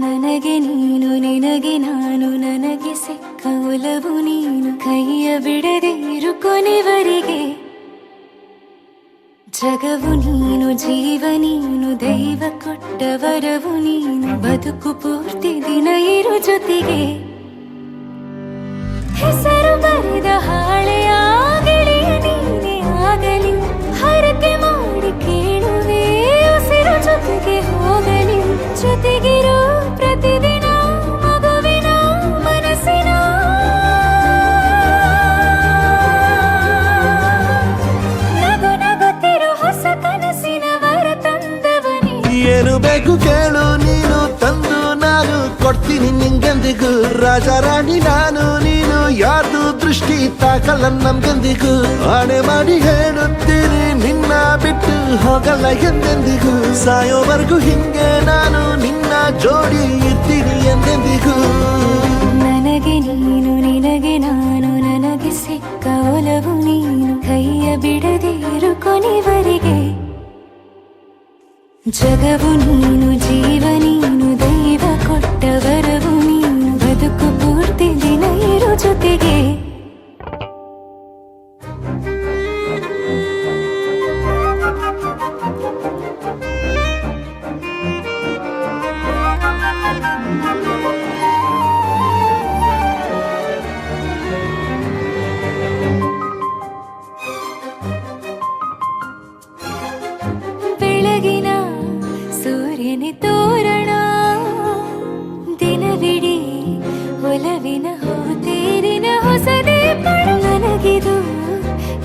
ನನಗೆ ನೀನು ನಿನಗೆ ನಾನು ನನಗೆ ಸಿಕ್ಕ ಒಲವು ನೀನು ಕೈಯ ಬಿಡದೆ ಇರು ಕೊನೆವರೆಗೆ ಜಗವು ನೀನು ಜೀವ ನೀನು ದೈವ ಕೊಟ್ಟ ವರವು ನೀನು ಬದುಕು ಪೂರ್ತಿ ದಿನ ಇರು ಜೊತೆಗೆ ಹೆಸರು ಬರೆದ ಹಾಳೆಯ ಗೆಳೆಯ ನೀನೇ ಆಗಲಿ ಹರಕೆ ಮಾಡಿ ಕೇಳುವೆ ಉಸಿರು ಜೊತೆಗೆ ಹೋಗಲಿ ಜೊತೆಗಿರೋ ಪ್ರತಿದಿನ ಮಗುವಿನ ಮನಸ್ಸಿನ ನಗು ನಗುತ್ತಿರೋ ಹೊಸ ಕನಸಿನ ವರ ತಂದವನೇ ಏನು ಬೇಕು ಕೇಳು ನೀನು ತಂದು ನಾನು ಕೊಡ್ತೀನಿ ನಿಂಗೆಂದಿಗೂ ರಾಜ ರಾಣಿ ನಾನು ನೀನು ಯಾರ್ದು ದೃಷ್ಟಿ ತಾಕಲ್ಲ ನಮ್ಗೆಂದಿಗೂ ಆಣೆ ಮಾಡಿ ಹೇಳುತ್ತೀನಿ ನಿನ್ನ ಬಿಟ್ಟು ಹೋಗಲ್ಲ ಎಂದೆಂದಿಗೂ ಸಾಯೋವರೆಗೂ ಹಿಂಗೆ ನಾನು ನಿನ್ನ ಜೋಡಿ ಇರ್ತೀನಿ ಎಂದೆಂದಿಗೂ ನನಗೆ ನೀನು ನಿನಗೆ ನಾನು ನನಗೆ ಸಿಕ್ಕ ಒಲವು ನೀನು ಕೈಯ ಬಿಡದೆ ಇರು ಕೊನೆವರೆಗೆ ಜಗವು ನೀನು ಜೀವ ನೀನು ದೈವ ಕೊಟ್ಟ ವರವು ನೀನು ಬದುಕು ಪೂರ್ತಿ ದಿನ ಇರು ಜೊತೆಗೆ ಬೆಳಗಿನ ಸೂರ್ಯನೇ ತೋರಣ ದಿನವಿಡೀ ಒಲವಿನ ಹೋತೇರಿನ ಹೊಸದೇ ನನಗಿದು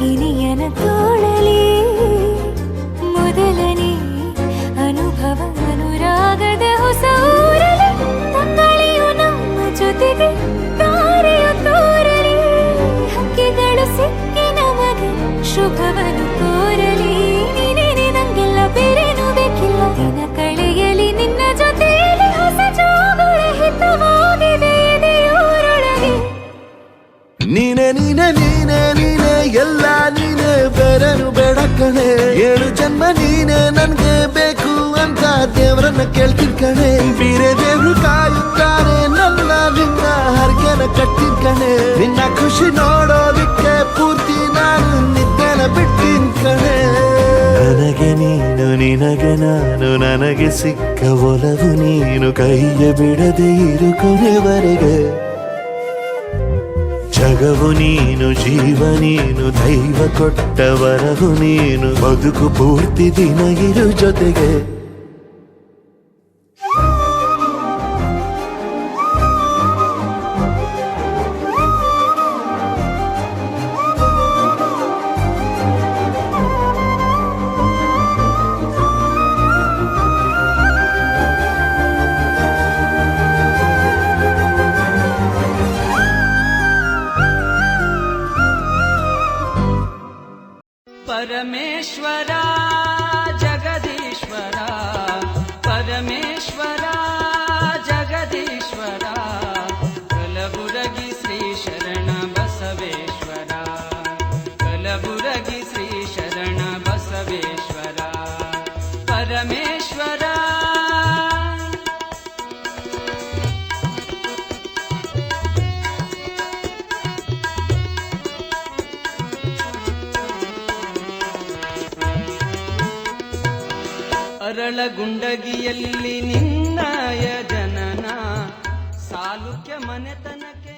ಇನಿಯನ ತೋಳಲಿ ಮೊದಲನೇ ಅನುಭವ ಅನುರಾಗದ ಹೊಸ ಊರಲಿ ತಂಗಳಿಯು ನಮ್ಮ ಜೊತೆಗೆ ತಾರೆಯು ತೋರಲಿ ಹಕ್ಕಿಗಳು ಸಿಕ್ಕಿ ನಮಗೆ ಶುಭವನ್ನು ಕೋರಲಿ ನೀನೇನೆ ನಂಗೆಲ್ಲ ಬೇರೇನು ಬೇಕಿಲ್ಲ ದಿನ ಕಳೆಯಲಿ ನಿನ್ನ ಜೊತೆಯಲ್ಲಿ ಹೊಸ ಜೋಗುಳ ಹಿತವಾಗಿದೆ ಇದೆಯೂರೊಳಗೆ ನೀನೆ ನೀನೆ ನೀನೆ ನೀನೆ ಎಲ್ಲ ನೀನೆ ಬೇರೆನು ಬೇಡ ಕಣೆ 7 ಜನ್ಮ ನೀನೆ ನನ್ಗೆ ಬೇಕು ಅಂತ ದೇವರನ್ನ ಕೇಳ್ತೀನಿ ಕಣೆ ಬೇರೆ ದೇವ್ರು ಕಾಯುತ್ತಾರೆ ನನ್ನ ನಿನ್ನ ಹರ್ಗೆನ ಕಟ್ಟಿನ ಕಣೆ ನಿನ್ನ ಖುಷಿ ನೋಡೋದಿಕ್ಕೆ ಪೂರ್ತಿ ನಾನು ನಿದ್ದೆನ ಬಿಟ್ಟಿನ್ ಕಣೆ ನನಗೆ ನೀನು ನಿನಗೆ ನಾನು ನನಗೆ ಸಿಕ್ಕ ಒಲವು ನೀನು ಕೈಯ ಬಿಡದೆ ಇರು ಕೊನೆವರೆಗೆ ಜಗವು ನೀನು ಜೀವ ನೀನು ದೈವ ಕೊಟ್ಟ ವರವು ನೀನು ಬದುಕು ಪೂರ್ತಿ ದಿನ ಇರು ಜೊತೆಗೆ ಪರಮೇಶ್ವರ ಜಗದೀಶ್ವರ ಪರಮೇಶ್ವರ ಜಗದೀಶ್ವರ ಕಲಬುರಗಿ ಶ್ರೀ ಶರಣ ಬಸವೇಶ್ವರ ಕಲಬುರಗಿ ಶ್ರೀ ಶರಣ ಬಸವೇಶ್ವರ ಪರಮೇಶ್ವರ ಅರಳಗುಂಡಗಿಯಲ್ಲಿ ನಿನ್ನಯ ಜನನ ಸಾಲುಕ್ಯ ಮನೆತನಕ್ಕೆ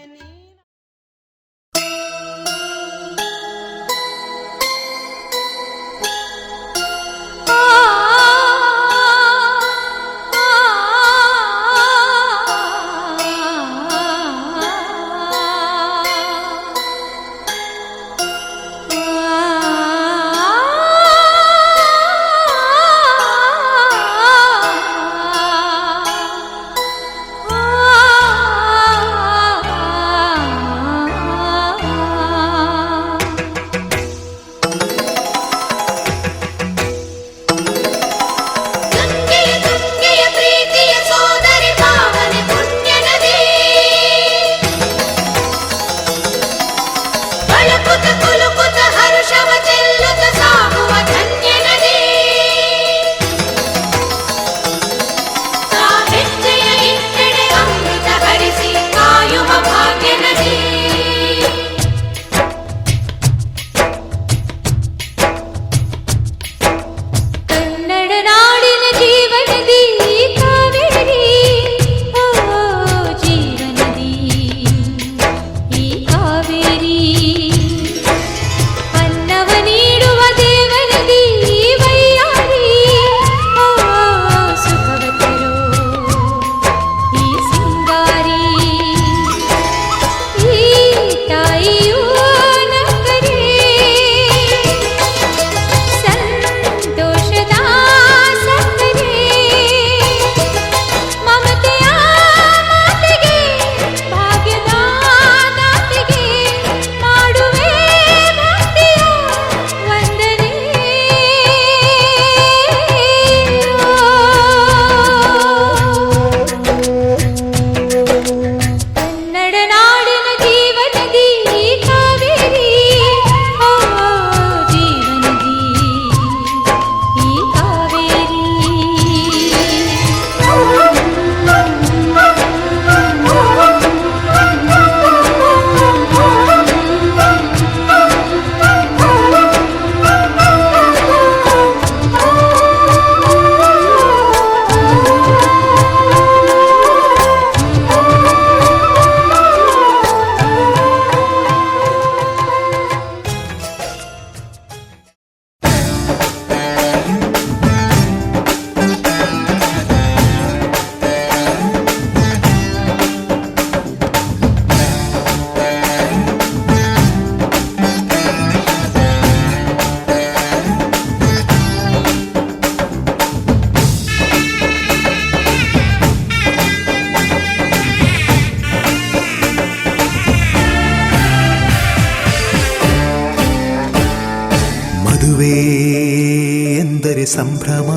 ಮದುವೆ ಎಂದರೆ ಸಂಭ್ರಮ,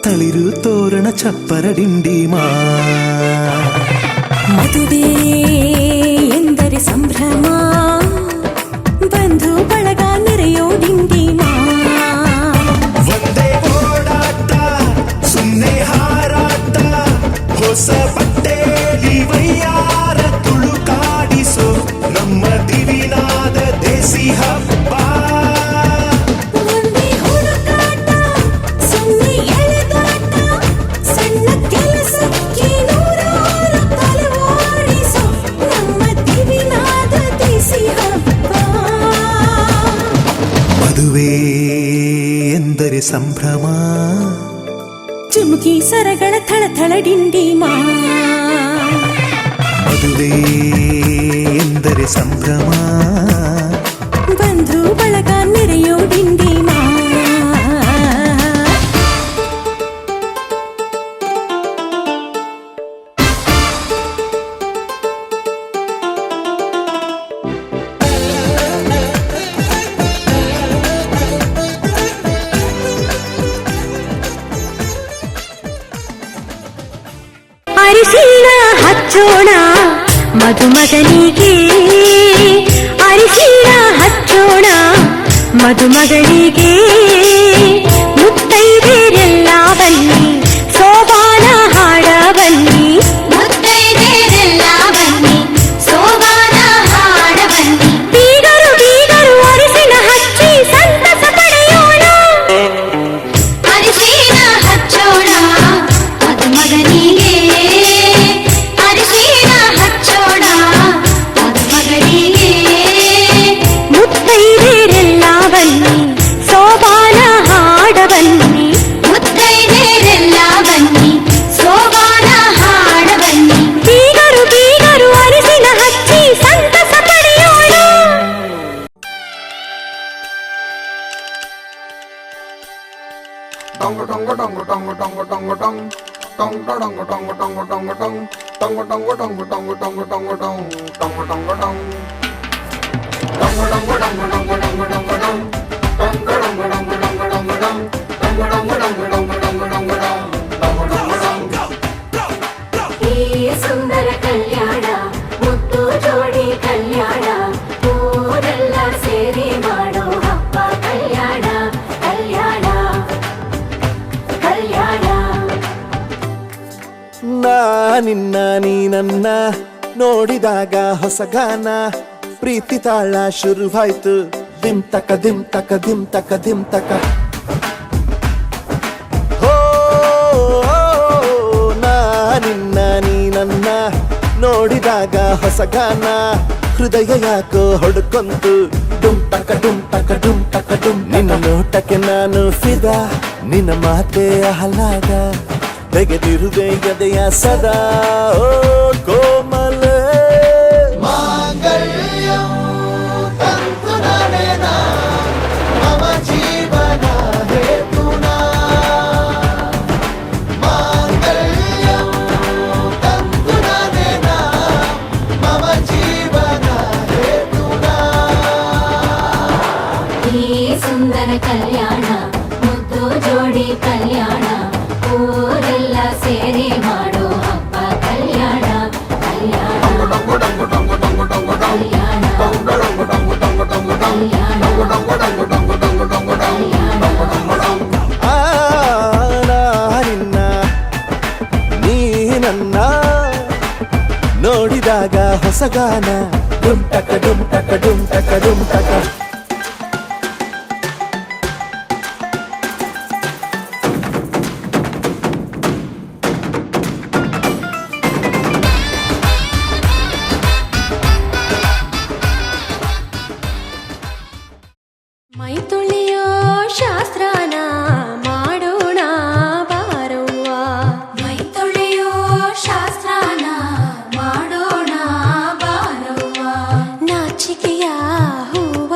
ತಳಿರು ತೋರಣ ಚಪ್ಪರ ಡಿಂಡಿಮ. ಮದುವೆ ಎಂದರೆ ಸಂಭ್ರಮ, ಬಂಧು ಬಳಗ ನೆರೆಯೋ ಡಿಂಡಿಮ. ಒಂದೇ ಓಡಾಟ ಸುಮ್ಮನೆ ಹಾರಾಟ, ಹೊಸ ಬಟ್ಟೆಲಿ ವೈಯಾರ ತುಳುಕಾಡಿಸೋ ನಮ್ಮ ದಿವಿನಾದ ದೇಸಿ ಹಬ್ಬ. ಒಂದೇ ಹುಡುಕಾಟ ಸುಮ್ಮನೆ ಎಳೆದಾಟ, ಸಣ್ಣ ಕೆಲಸಕ್ಕೆ ನೂರಾರು ತಲೆ ಓಡಿಸೋ ನಮ್ಮ ದಿವಿನಾದ ದೇಸಿ ಹಬ್ಬ. ಮದುವೆ ಎಂದರೆ ಸಂಭ್ರಮ, ಚುಮುಕಿ ಸರಗಳ ಥಳಥಳ ಡಿಂಡಿಮ. ಮದುವೆ ಎಂದರೆ ಸಂಭ್ರಮ, ಬಂಧು ಬಳಗ ನೆರೆಯೋ ಡಿಂಡಿಮ. ಅರಿಶಿಣ ಹಚ್ಚೋಣ ಮದುಮಗನಿಗೆ, ಅರಿಶಿಣ ಹಚ್ಚೋಣ ಮದುಮಗಳಿಗೆ. ಮುತ್ತೈದೆರೆಲ್ಲ ಬನ್ನಿ ಸೋಬಾನ ಹಾಡ ಬನ್ನಿ, ಮುತ್ತೈದೆರೆಲ್ಲ ಬನ್ನಿ ಸೋಬಾನ ಹಾಡ ಬನ್ನಿ. ಬೀಗರು ಬೀಗರು ಅರಿಶಿಣ ಹಚ್ಚಿ ಸಂತಸ ಪಡೆಯೋಣ, ಅರಿಶಿಣ ಹಚ್ಚೋಣ ಮದುಮಗನಿಗೆ, ಅರಿಶಿಣ ಹಚ್ಚೋಣ ಮದುಮಗನಿಗೆ. ಮುತ್ತೈದೆರೆಲ್ಲ ಬನ್ನಿ ಸೋಬಾನ ಹಾಡ ಬನ್ನಿ, ಮುತ್ತೈದೆರೆಲ್ಲ ಬನ್ನಿ ಸೋಬಾನ ಹಾಡ ಬನ್ನಿ. ಬೀಗರು ಬೀಗರು ಅರಿಶಿಣ ಹಚ್ಚಿ ಸಂತಸ ಪಡೆಯೋಣ. ಈ ಸುಂದರ ಕಲ್ಯಾಣ ಮುತ್ತು ಜೋಡಿ ಕಲ್ಯಾಣ, ಊರೆಲ್ಲ ಸೇರಿ ಮಾಡೋ ಹಬ್ಬ ಕಲ್ಯಾಣ ಕಲ್ಯಾಣ ಕಲ್ಯಾಣ. ನಾ ನಿನ್ನ ನೀ ನನ್ನ ನೋಡಿದಾಗ ಹೊಸ ಗಾನ, ಪ್ರೀತಿ ತಾಳ ಶುರುವಾಯ್ತು ದಿಮ್ ತಕ ದಿಮ್ ತಕ ದಿಮ್ ತಕ ದಿಮ್ ತಕ. ಹೋ ನಾ ನಿನ್ನ ನೀ ನನ್ನ ನೋಡಿದಾಗ ಹೊಸ ಗಾನ, ಹೃದಯ ಯಾಕೋ ಹೊಡ್ಕೊಂತು ಡುಮ್ ತಕ ಡುಮ್ ತಕ ಡುಮ್ ತಕ ಡುಮ್. ನಿನ್ನ ನೋಟಕ್ಕೆ ನಾನು ಫಿದಾ, ನಿನ್ನ ಮಾತೆ ಆಹ್ಲಾದ, ತೆಗೆದಿರುವೆ ಎದೆಯ ಸದಾ. ಓ ಕೋಮಲೆ ಮಾಂಗಲ್ಯಂ ತಂತು ನರೇನಾ ಮಮ ಜೀವನ ಹೇತುನಾ, ಮಾಂಗಲ್ಯಂ ತಂತು ನರೇನಾ ಮಮ ಜೀವನ ಹೇತುನಾ. ಈ ಸುಂದರ ಕಲ್ಯಾಣ ಮುದ್ದು ಜೋಡಿ ಕಲ್ಯಾಣ, ಊರೆಲ್ಲ ಸೇರಿ ಮಾಡೋ ಹಬ್ಬ ಕಲ್ಯಾಣ ಕಲ್ಯಾಣ ಆ ನಾ ನಿನ್ನ ನೀ ನನ್ನ ನೋಡಿದಾಗ ಹೊಸ ಗಾನ, ಡುಮ್ ಟಕ ಡುಮ್ ಟಕ ಡುಮ್ ಟಕ ಡುಮ್ ಟಕ. ಮೈ ತುಳಿಯೋ ಶಾಸ್ತ್ರನ ಮಾಡೋಣ ಬಾರವ್ವ, ಮೈ ತುಳಿಯೋ ಶಾಸ್ತ್ರನ ಮಾಡೋಣ ಬಾರವ್ವ. ನಾಚಿಕೆಯ ಹೂವ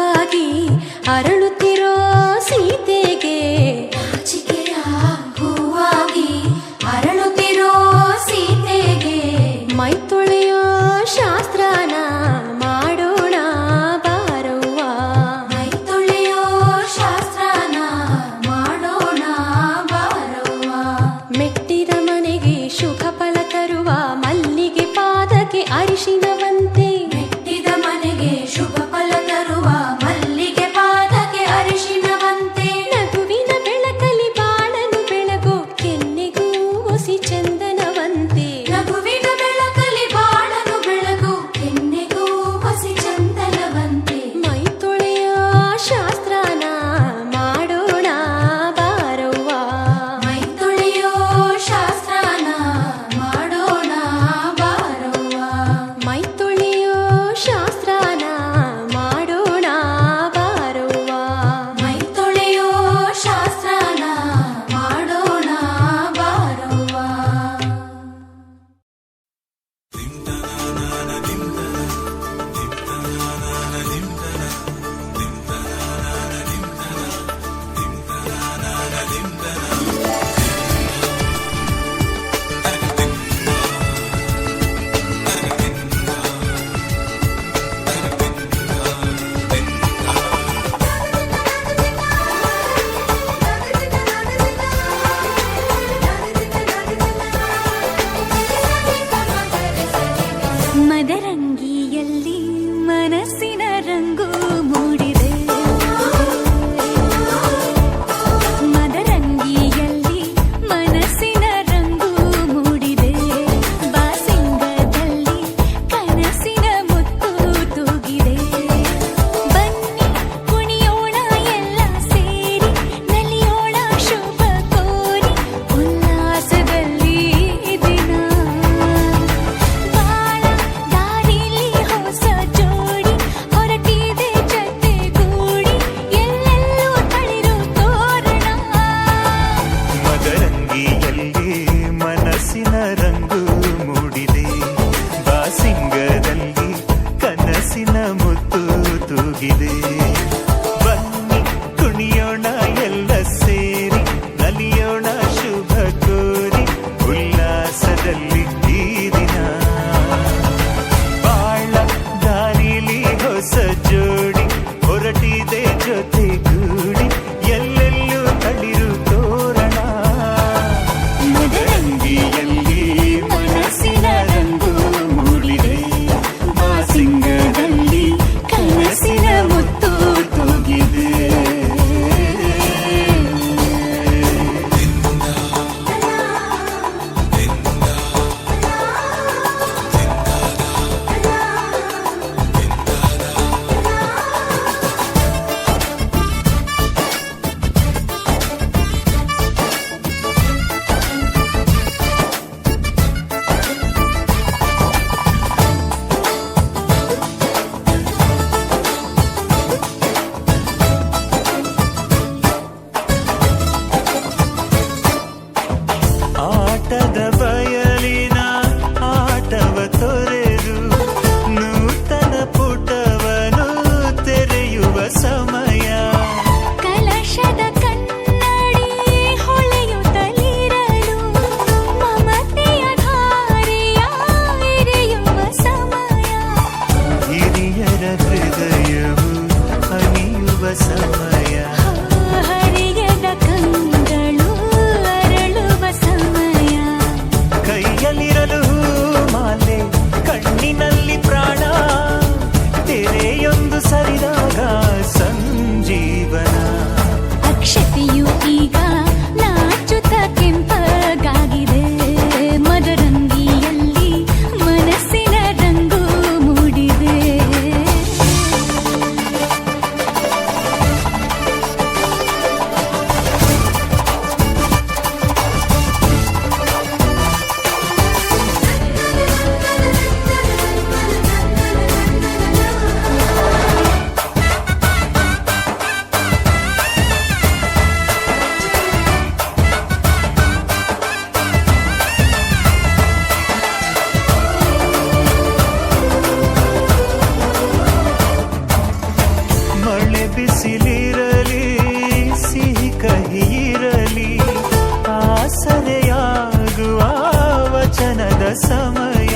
ಸಮಯ.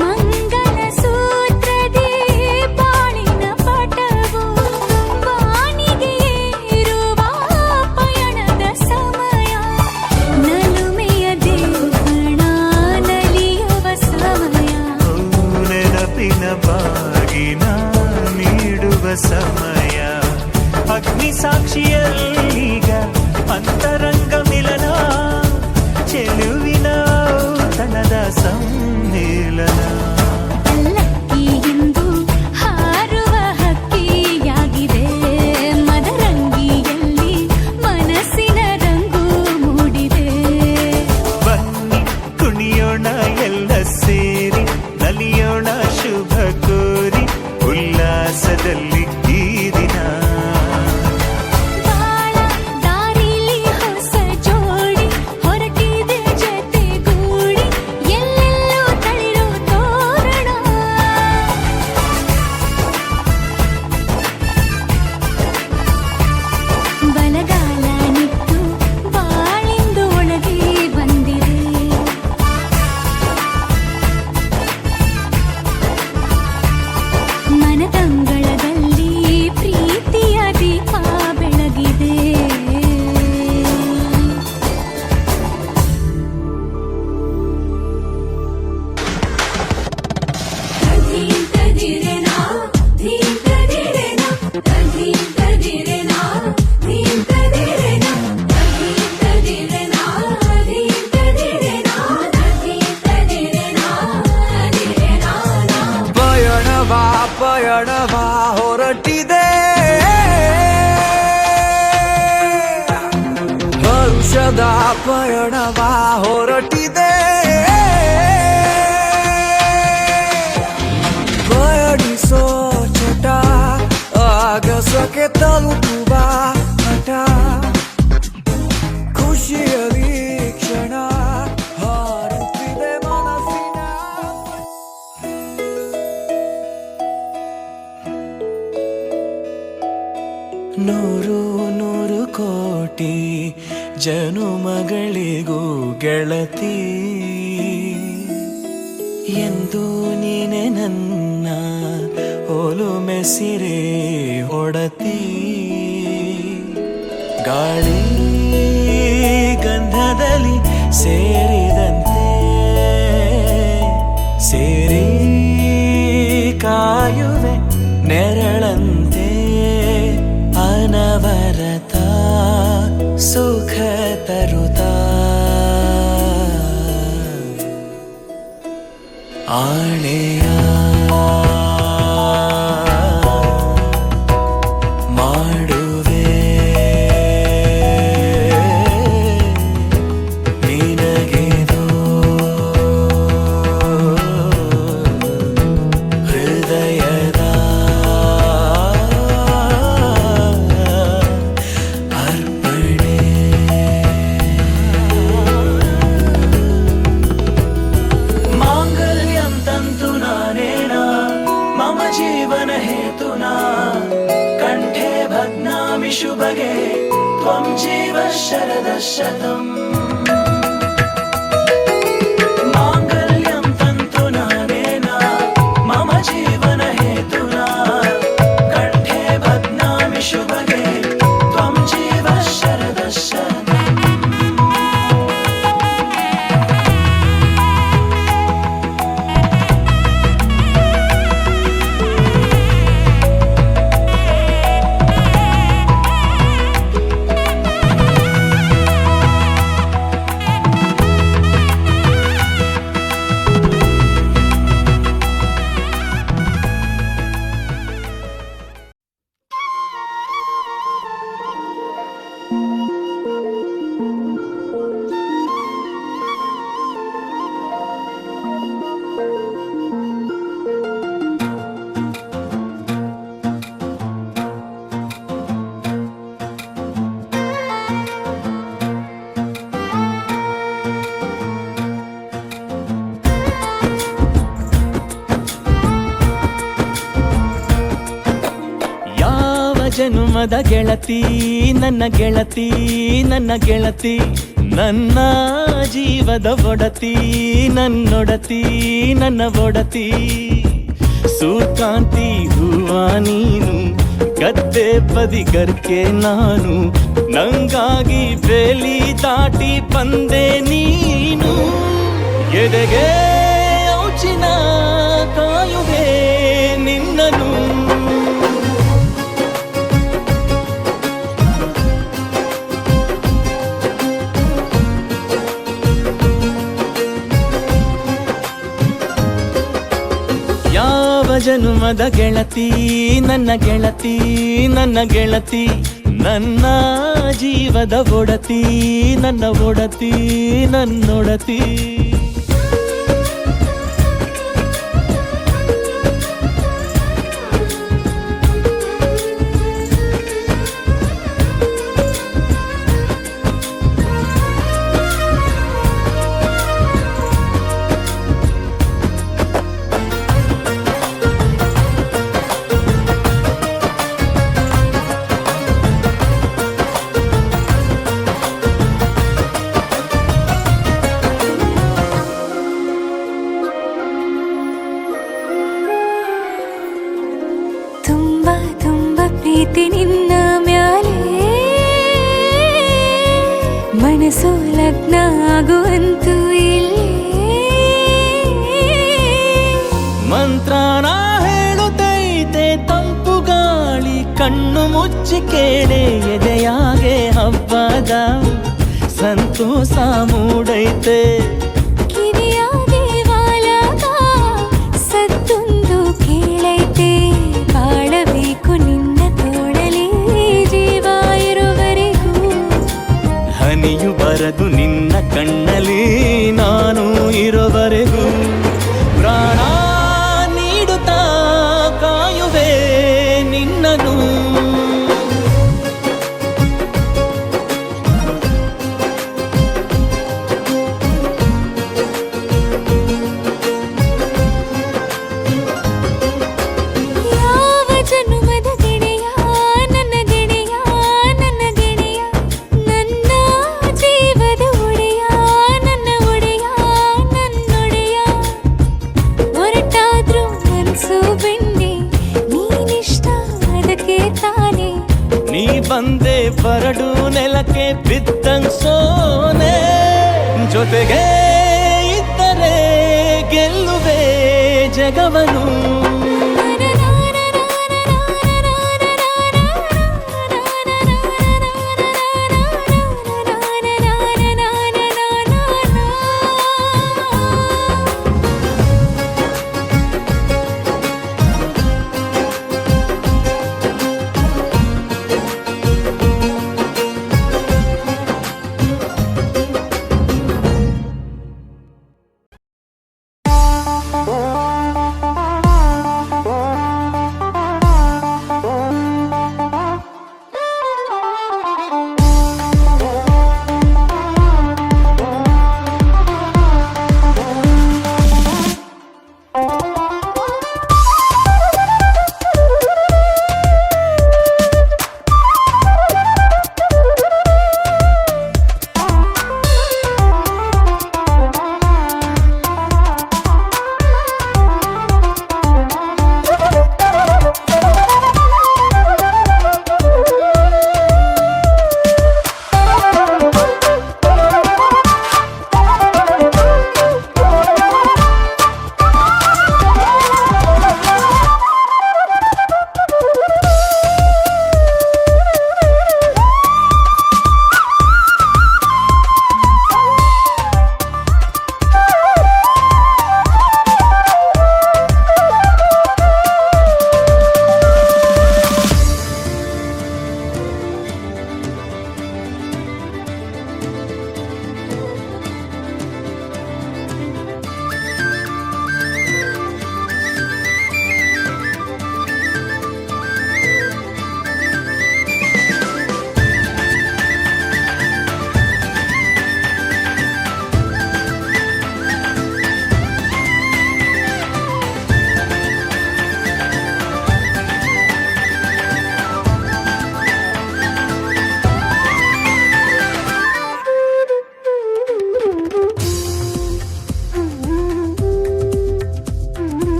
ಮಂಗಲ ಸೂತ್ರದಿ ಬಾಳಿನ ಪಟವು ಬಾನಿಗೆ ಏರುವ ಪಯಣದ ಸಮಯ. ನಲುಮೆಯ ದೇವಣ ನಲಿಯುವ ಸಮಯ. ನೆನಪಿನ ಬಾಗಿನ ನೀಡುವ ಸಮಯ. ಅಗ್ನಿ ಸಾಕ್ಷಿಯಲ್ಲೀಗ ಅಂತರಂಗ ಮಿಲನ. ಚೆಲುವಿನ ತನದ ಸಮ್ಮಿಲನ. ಪಲ್ಲಕ್ಕಿಯೆಂದು ಹಾರುವ ಹಕ್ಕಿಯಾಗಿದೆ. ಮದರಂಗಿಯಲ್ಲಿ ಮನಸ್ಸಿನ ರಂಗು ಮೂಡಿದೆ. ಬನ್ನಿ ಕುಣಿಯೋಣ ಎಲ್ಲ ಸೇರಿ, ನಲಿಯೋಣ ಶುಭ ಕೋರಿ ಉಲ್ಲಾಸದಲ್ಲಿ ಈ ದಿನ. ಬಾಳ ದಾರಿಲಿ ಹೊಸ ಜೋಡಿ ಹೊರಟಿದೆ ಜತೆಗೂಡಿ. ಎಲ್ಲೆಲ್ಲೂ ತಳಿರು ತೋರಣ. ಬಲಗಾಲ ನಿಟ್ಟು ಬಾಳಿಂದು ಒಳಗೆ ಬಂದಿದೆ. ಮನದಂಗಳದಲ್ಲಿ ಪ್ರೀತಿಯ ದೀಪ ಬೆಳಗಿದೆ. ಪಯಣವಾ ಹೊರಟಿದೆ. ಹರುಷದ ಪಯಣವಾ ಹೊರಟಿದೆ. ಪಯಣಿಸೋ ಚಟ ಆಗಸಕ್ಕೆ ತಲುಪುವ ಹಠ. ಖುಷಿಯಲಿ ಕ್ಷಣ ಹಾರುತ್ತಿದೆ ಮನಸ್ಸಿನ. ನೂರು ನೂರು ಕೋಟಿ ಜನುಮಗಳಿಗೂ ಗೆಳತಿ ಎಂದು ನೀನೆ ನನ್ನ ಒಲುಮೆ ಸಿರೆ ಒಡತಿ. ಗಾಳಿ ಗಂಧದಲ್ಲಿ ಸೇರಿದಂತೆ ಸೇರಿ ಕಾಯುವೆ ನೆರಳಂತೆ. ಅನವರತ ಸುಖ ತರುತ್ತಾ ಆಣೆಯ ಮಾಡುವೆ ನಿನಗೆದೋ ಹೃದಯದ ಅರ್ಪಣೆ. ಮಾಂಗಲ್ಯಂ ತಂತು ನಾನೇನ ಮಮ ಜೀವನ ಹೇತುನಾ. ಕಂಠೆ ಭಗ್ನಾಮಿ ಶುಭಗೆ ತ್ವಂ ಜೀವ ಶರದ ಶತಂ. ಮಾಂಗಲ್ಯಂ ತಂತು ನಾನೇನ ಮಮ ಜೀವನ ಹೇತುನಾ. ಕಂಠೆ ಭಗ್ನಾಮಿ ಶುಭಗೆ ತ್ವಂ ಜೀವ ಶರದ ಶತಂ. ಜನುಮದ ಗೆಳತಿ ನನ್ನ ಗೆಳತಿ ನನ್ನ ಗೆಳತಿ ನನ್ನ ಜೀವದ ಒಡತಿ ನನ್ನೊಡತಿ ನನ್ನ ಒಡತಿ ಸೂರ್ಕಾಂತಿ ಹೂವ ನೀನು ಗದ್ದೆ ಬದಿಗರ್ಕೆ ನಾನು ನಂಗಾಗಿ ಬೇಲಿ ದಾಟಿ ಬಂದೆ ನೀನು ಎದೆಗೆ ಔಚಿನ ಕಾಯುವೆ ನಿನ್ನನು ಯಾವ ಜನುಮದ ಗೆಳತಿ ನನ್ನ ಗೆಳತಿ ನನ್ನ ಗೆಳತಿ ನನ್ನ ಜೀವದ ಒಡತಿ ನನ್ನ ಒಡತಿ ನನ್ನೊಡತಿ ತುಂಬಾ ತುಂಬಾ ಪ್ರೀತಿ ನಿನ್ನ ಮ್ಯಾಲೆ ಮನಸ್ಸು ಲಗ್ನ ಆಗುವಂತೂ ಇಲ್ಲೇ ಮಂತ್ರನ ಹೇಳುತ್ತೈತೆ ತಂಪು ಗಾಳಿ ಕಣ್ಣು ಮುಚ್ಚಿ ಕೇಳೆ ಎದೆಯಾಗೆ ಹಬ್ಬದ ಸಂತೋಷ ಮೂಡೈತೆ ಕಿವಿಯಾಗೆ ವಾಲಾಗ ಸತ್ತೊಂದು ಕೇಳೈತೆ ಬಾಳಬೇಕು ನಿನ್ನ ತೋಳಲಿ ಜೀವ ಇರುವರೆಗೂ ಹನಿಯು ಬರದು ನಿನ್ನ ಕಣ್ಣಲ್ಲಿ ನಾನು ಇರುವರೆಗೂ ಪ್ರಾಣ ನೀಡುತ್ತಾ ಕಾಯುವೆ ನಿನ್ನನು ಯಾವ ಜನುಮದ ಗೆಳೆಯ ನನ್ನ ಗೆಳೆಯ ನನ್ನ ಗೆಳೆಯ ನನ್ನ ಜೀವದ ಒಡೆಯ ನನ್ನ ಒಡೆಯ ನನ್ನೊಡೆಯ ಹೊರಟಾದ್ರೂ ಮನಸ್ಸು ಬೆಂಡೆ ನೀನಿಷ್ಟ ಅದಕ್ಕೆ ತಾನೇ ನೀ ಬಂದೆ ಬರಡು ನೆಲಕ್ಕೆ ಬಿದ್ದಂಗ್ ಸೋನೆ ಜೊತೆಗೆ ಇದ್ದರೆ ಗೆಲ್ಲುವೆ ಜಗವನು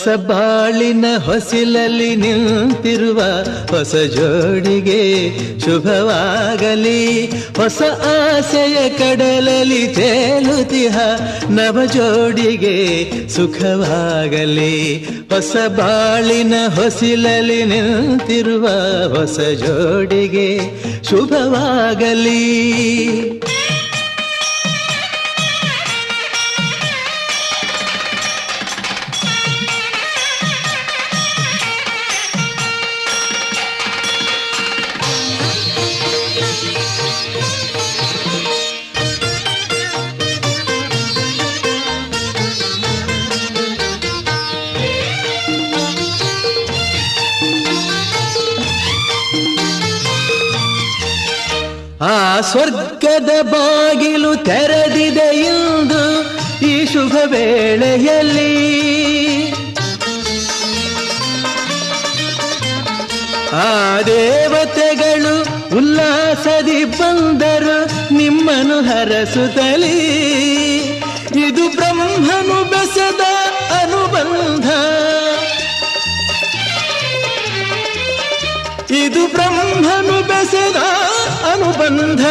ಹೊಸ ಬಾಳಿನ ಹೊಸಿಲಲ್ಲಿ ನಿಂತಿರುವ ಹೊಸ ಜೋಡಿಗೆ ಶುಭವಾಗಲಿ. ಹೊಸ ಆಸೆಯ ಕಡಲಲ್ಲಿ ತೇಲುತಿಹ ನವ ಜೋಡಿಗೆ ಸುಖವಾಗಲಿ. ಹೊಸ ಬಾಳಿನ ಹೊಸಿಲಲ್ಲಿ ನಿಂತಿರುವ ಹೊಸ ಜೋಡಿಗೆ ಶುಭವಾಗಲಿ. ಆ ಸ್ವರ್ಗದ ಬಾಗಿಲು ತೆರೆದಿದೆ ಇಂದು ಈ ಶುಭ ವೇಳೆಯಲ್ಲಿ. ಆ ದೇವತೆಗಳು ಉಲ್ಲಾಸದಿ ಬಂದರು ನಿಮ್ಮನ್ನು ಹರಸುತ್ತಲೀ. ಇದು ಬ್ರಹ್ಮನು ಬೆಸೆದ ಅನುಬಂಧ, ಇದು ಬ್ರಹ್ಮನು ಬೆಸೆದ ಅನುಬಂಧ.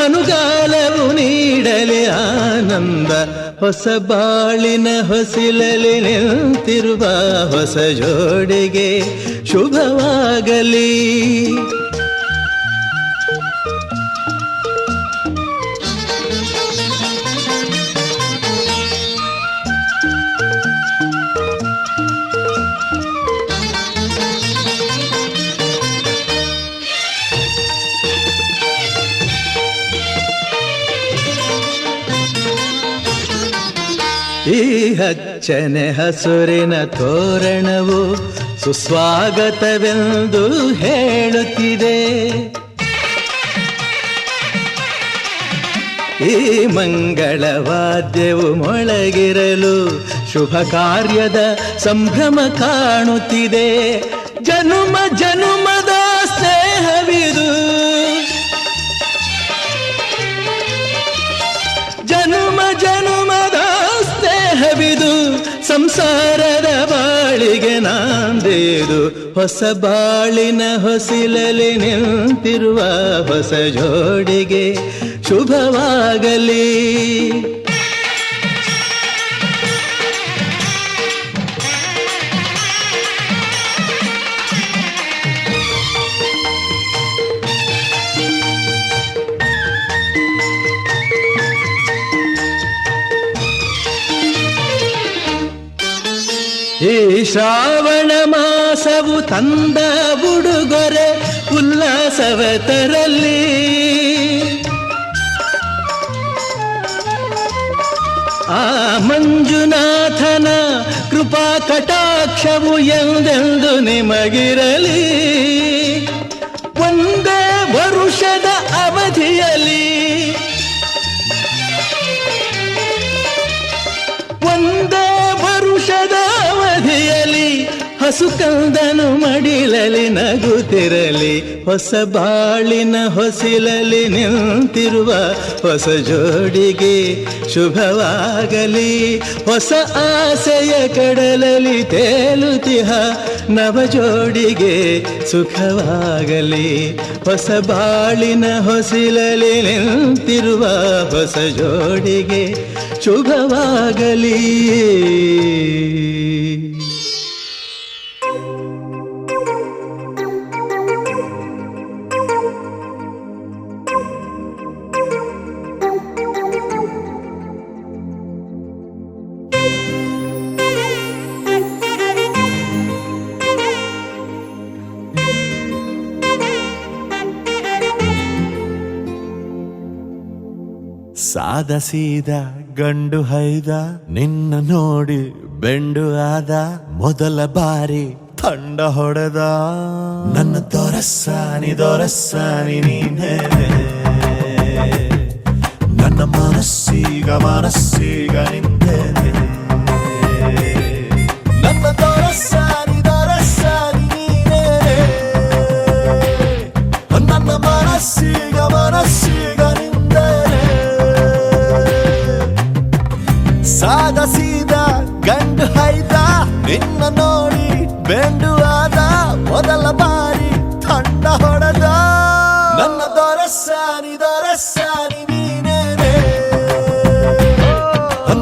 ಅನುಗಾಲವು ನೀಡಲಿ ಆನಂದ. ಹೊಸ ಬಾಳಿನ ಹೊಸಿಲಲ್ಲಿ ನಿಂತಿರುವ ಹೊಸ ಜೋಡಿಗೆ ಶುಭವಾಗಲಿ. ಈ ಹಚ್ಚನೆ ಹಸುರಿನ ತೋರಣವು ಸುಸ್ವಾಗತವೆಂದು ಹೇಳುತ್ತಿದೆ. ಈ ಮಂಗಳವಾದ್ಯವು ಮೊಳಗಿರಲು ಶುಭ ಕಾರ್ಯದ ಸಂಭ್ರಮ ಕಾಣುತ್ತಿದೆ. ಜನುಮ ಜನುಮದ ಸ್ನೇಹವಿದು, ಜನುಮ ಜನುಮದ ಸ್ನೇಹವಿದು. ಸಂಸಾರದ ಬಾಳಿಗೆ ನಾಂದೇದು. ಹೊಸ ಬಾಳಿನ ಹೊಸಿಲಲ್ಲಿ ನಿಂತಿರುವ ಹೊಸ ಜೋಡಿಗೆ ಶುಭವಾಗಲಿ. ಈ ಶ್ರಾವಣ ಮಾಸವು ತಂದ ಉಡುಗೊರೆ ಉಲ್ಲಾಸವ ತರಲಿ. ಆ ಮಂಜುನಾಥನ ಕೃಪಾ ಕಟಾಕ್ಷವು ಎಂದೆಂದು ನಿಮಗಿರಲಿ. ಒಂದೇ ವರುಷದ ಅವಧಿಯಲ್ಲಿ, ಒಂದೇ ವರುಷದ ಅವಧಿಯಲ್ಲಿ ಹಸು ಕಂದನು ಮಡಿಲಲಿ ನಗುತ್ತಿರಲಿ. ಹೊಸ ಬಾಳಿನ ಹೊಸಿಲಲ್ಲಿ ನಿಂತಿರುವ ಹೊಸ ಜೋಡಿಗೆ ಶುಭವಾಗಲಿ. ಹೊಸ ಆಸೆಯ ಕಡಲಲ್ಲಿ ತೇಲುತಿಹ ನವ ಜೋಡಿಗೆ ಸುಖವಾಗಲಿ. ಹೊಸ ಬಾಳಿನ ಹೊಸಿಲಲ್ಲಿ ನಿಂತಿರುವ ಹೊಸ ಜೋಡಿಗೆ ಶುಭವಾಗಲಿ. ಸಾದ ಸೀದ ಗಂಡು ಹೈದ ನಿನ್ನ ನೋಡಿ ಬೆಂಡು ಆದ. ಮೊದಲ ಬಾರಿ ತಂಡ ಹೊಡೆದ ನನ್ನ ದೊರಸಾನಿ ದೊರಸಾನಿ ನೀನೇ. ನನ್ನ ಮನಸ್ಸೀಗ ಮನಸ್ಸೀಗ ನಿಂದೇನೆ. ನನ್ನ ದೊರಸಾನಿ ದೊರಸಾನಿ ನೀನೇ. ನನ್ನ ಮನಸ್ಸೀಗ ಮನಸ್ಸೀಗ ನಿಂದೇನೆ. ಸಾದ ಸೀದ ಗಂಡು ಹೈದ ನಿನ್ನ ಮೊದಲ ಬಾರಿ ತಂಡ ಹೊಡೆದ ನನ್ನ ದೊರಸಾನಿ ದೊರಸಾನಿ ನೀನೇನೆ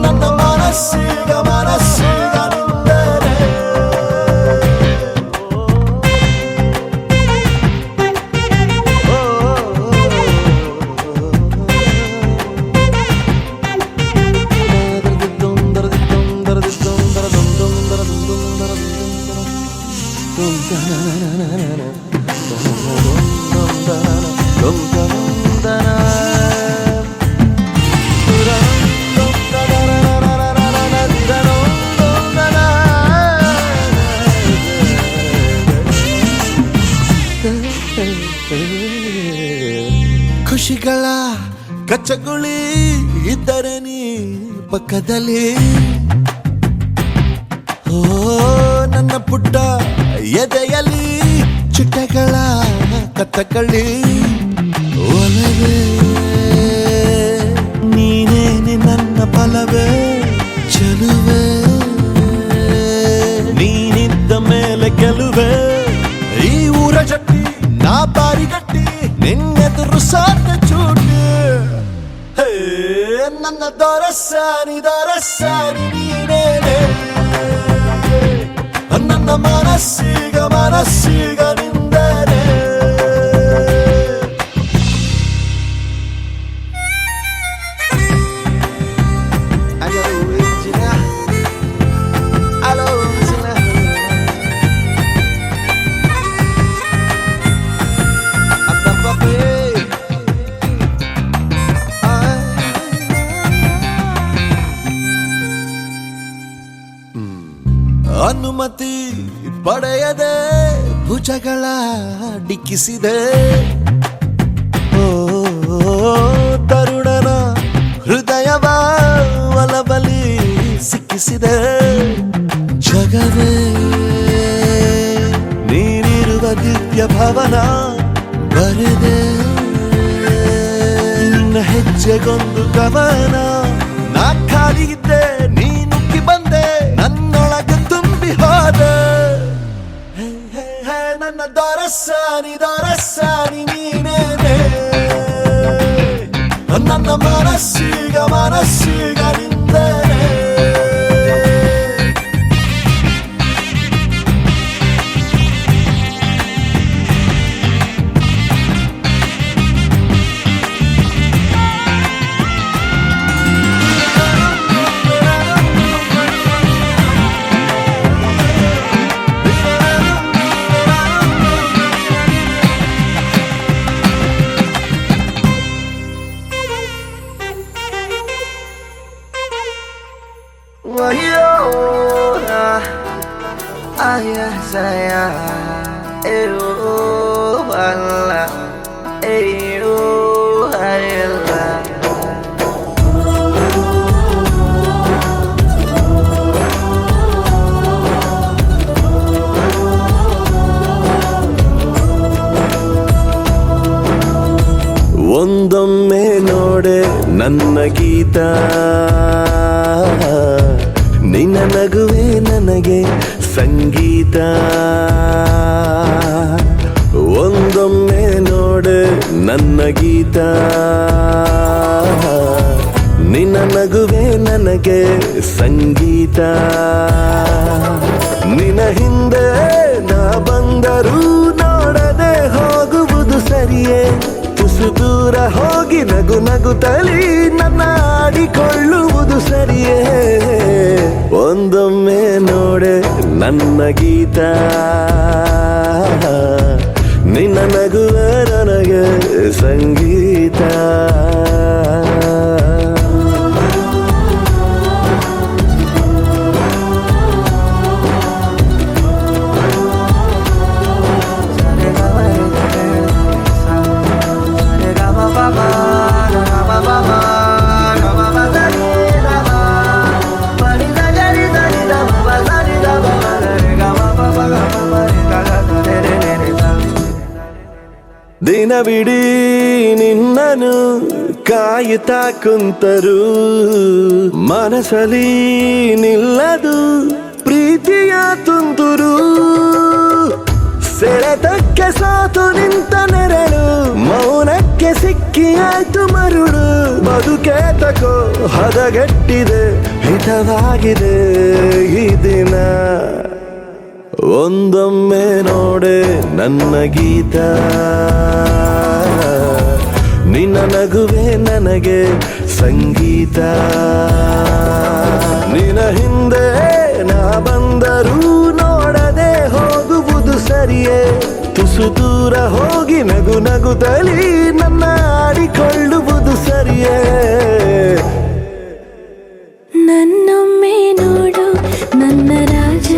ನನ್ನ ಮನಸ್ಸೀಗ ಮನಸ್ಸೀಗ ನಿಂದನೆ ಖುಷಿಗಳ ಕಚ್ಚಗುಳಿ ಇದ್ದರೆ ನೀ ಪಕ್ಕದಲ್ಲಿ ಓ ನನ್ನ ಪುಟ್ಟ ಎದೆಯಲ್ಲಿ ಚಿಟ್ಟೆಗಳ ಕತ್ತಕಳಿ ಒಲವೇ ನೀನೇನೆ ನನ್ನ ಬಲವೇ ಚೆಲುವೆ ನೀನಿದ್ದ ಮೇಲೆ ಗೆಲುವೆ ಈ ಊರ ಜಟ್ಟಿ ನಾ ಬಾರಿಗಟ್ಟಿ ನಿನ್ನೆದುರು ಸಾರ್ಥ ಚೂಟಿ ಹೇ ನನ್ನ ದೊರಸಾನಿ ದೊರಸಾನಿ ನೀನೇನೆ ನನ್ನ ಮನಸ್ಸೀಗ ಮನಸ್ಸೀಗ ನಿಂದನೆ ಅನುಮತಿ ಪಡೆಯದೆ ಭುಜಗಳ ಡಿಕ್ಕಿಸಿದೆ ಓ ತರುಣನ ಹೃದಯವ ಒಲಬಲಿ ಸಿಕ್ಕಿಸಿದೆ ಜಗವೇ ನೀನಿರುವ ದಿವ್ಯ ಭವನ ಬರೆದೆ ನಿನ್ನ ಹೆಜ್ಜೆಗೊಂದು ಕವನ ನಾ ಖಾಲಿಗಿದ್ದೆ ನೀನುಕ್ಕಿ ಬಂದೆ ನನ್ನೊಳಗೆ ತುಂಬಿ ಹೋದ ನನ್ನ ದೊರಸಾನಿ ದೊರಸಾನಿ ನೀನೇನೆ ನನ್ನ ಮನಸ್ಸೀಗ ಮನಸ್ಸೀಗ ನಿಂದನೆ Ayah saya, Allah, Allah. ಒಂದೊಮ್ಮೆ ನೋಡೆ ನನ್ನ ಗೀತ ನಿನ್ನ ನಗುವೆ ನನಗೆ ಸಂಗೀತ ಒಂದೊಮ್ಮೆ ನೋಡೆ ನನ್ನ ಗೀತ ನಿನ್ನ ನಗುವೆ ನನಗೆ ಸಂಗೀತ ನಿನ್ನ ಹಿಂದೆ ನಾ ಬಂದರೂ ನೋಡದೆ ಹೋಗುವುದು ಸರಿಯೇ ತುಸು ದೂರ ಹೋಗಿ ನಗು ನಗುತ್ತಲಿ ನನ್ನ ಆಡಿಕೊಳ್ಳುವುದು ಸರಿಯೇ ಒಂದೊಮ್ಮೆ ನೋಡೆ ನನ್ನ ಗೀತ ನಿನ್ನ ನಗುವ ನನಗೆ ಸಂಗೀತ ದಿನವಿಡೀ ನಿನ್ನನು ಕಾಯುತ್ತಾ ಕುಂತರು ಮನಸಲಿ ನಿಲ್ಲದು ಪ್ರೀತಿಯ ತುಂತುರು ಏತಕ್ಕೆ ಸಾತು ನಿಂತ ನೆರಳು, ಮೌನಕ್ಕೆ ಸಿಕ್ಕಿ ಆಯ್ತು ಮರುಳು. ಬದುಕೇತಕೋ ಹದಗೆಟ್ಟಿದೆ, ಹಿತವಾಗಿದೆ ಈ ದಿನ. ಒಂದೊಮ್ಮೆ ನೋಡೆ ನನ್ನ ಗೀತ, ನಿನ್ನ ನಗುವೆ ನನಗೆ ಸಂಗೀತ. ನಿನ್ನ ಹಿಂದೆ ನಾ ಬಂದರೂ ನೋಡದೆ ಹೋಗುವುದು ಸರಿಯೇ, ತುಸು ದೂರ ಹೋಗಿ ನಗು ನಗುತ್ತಲಿ ನನ್ನ ಆಡಿಕೊಳ್ಳುವುದು ಸರಿಯೇ. ನನ್ನೊಮ್ಮೆ ನೋಡು ನನ್ನ ರಾಜ,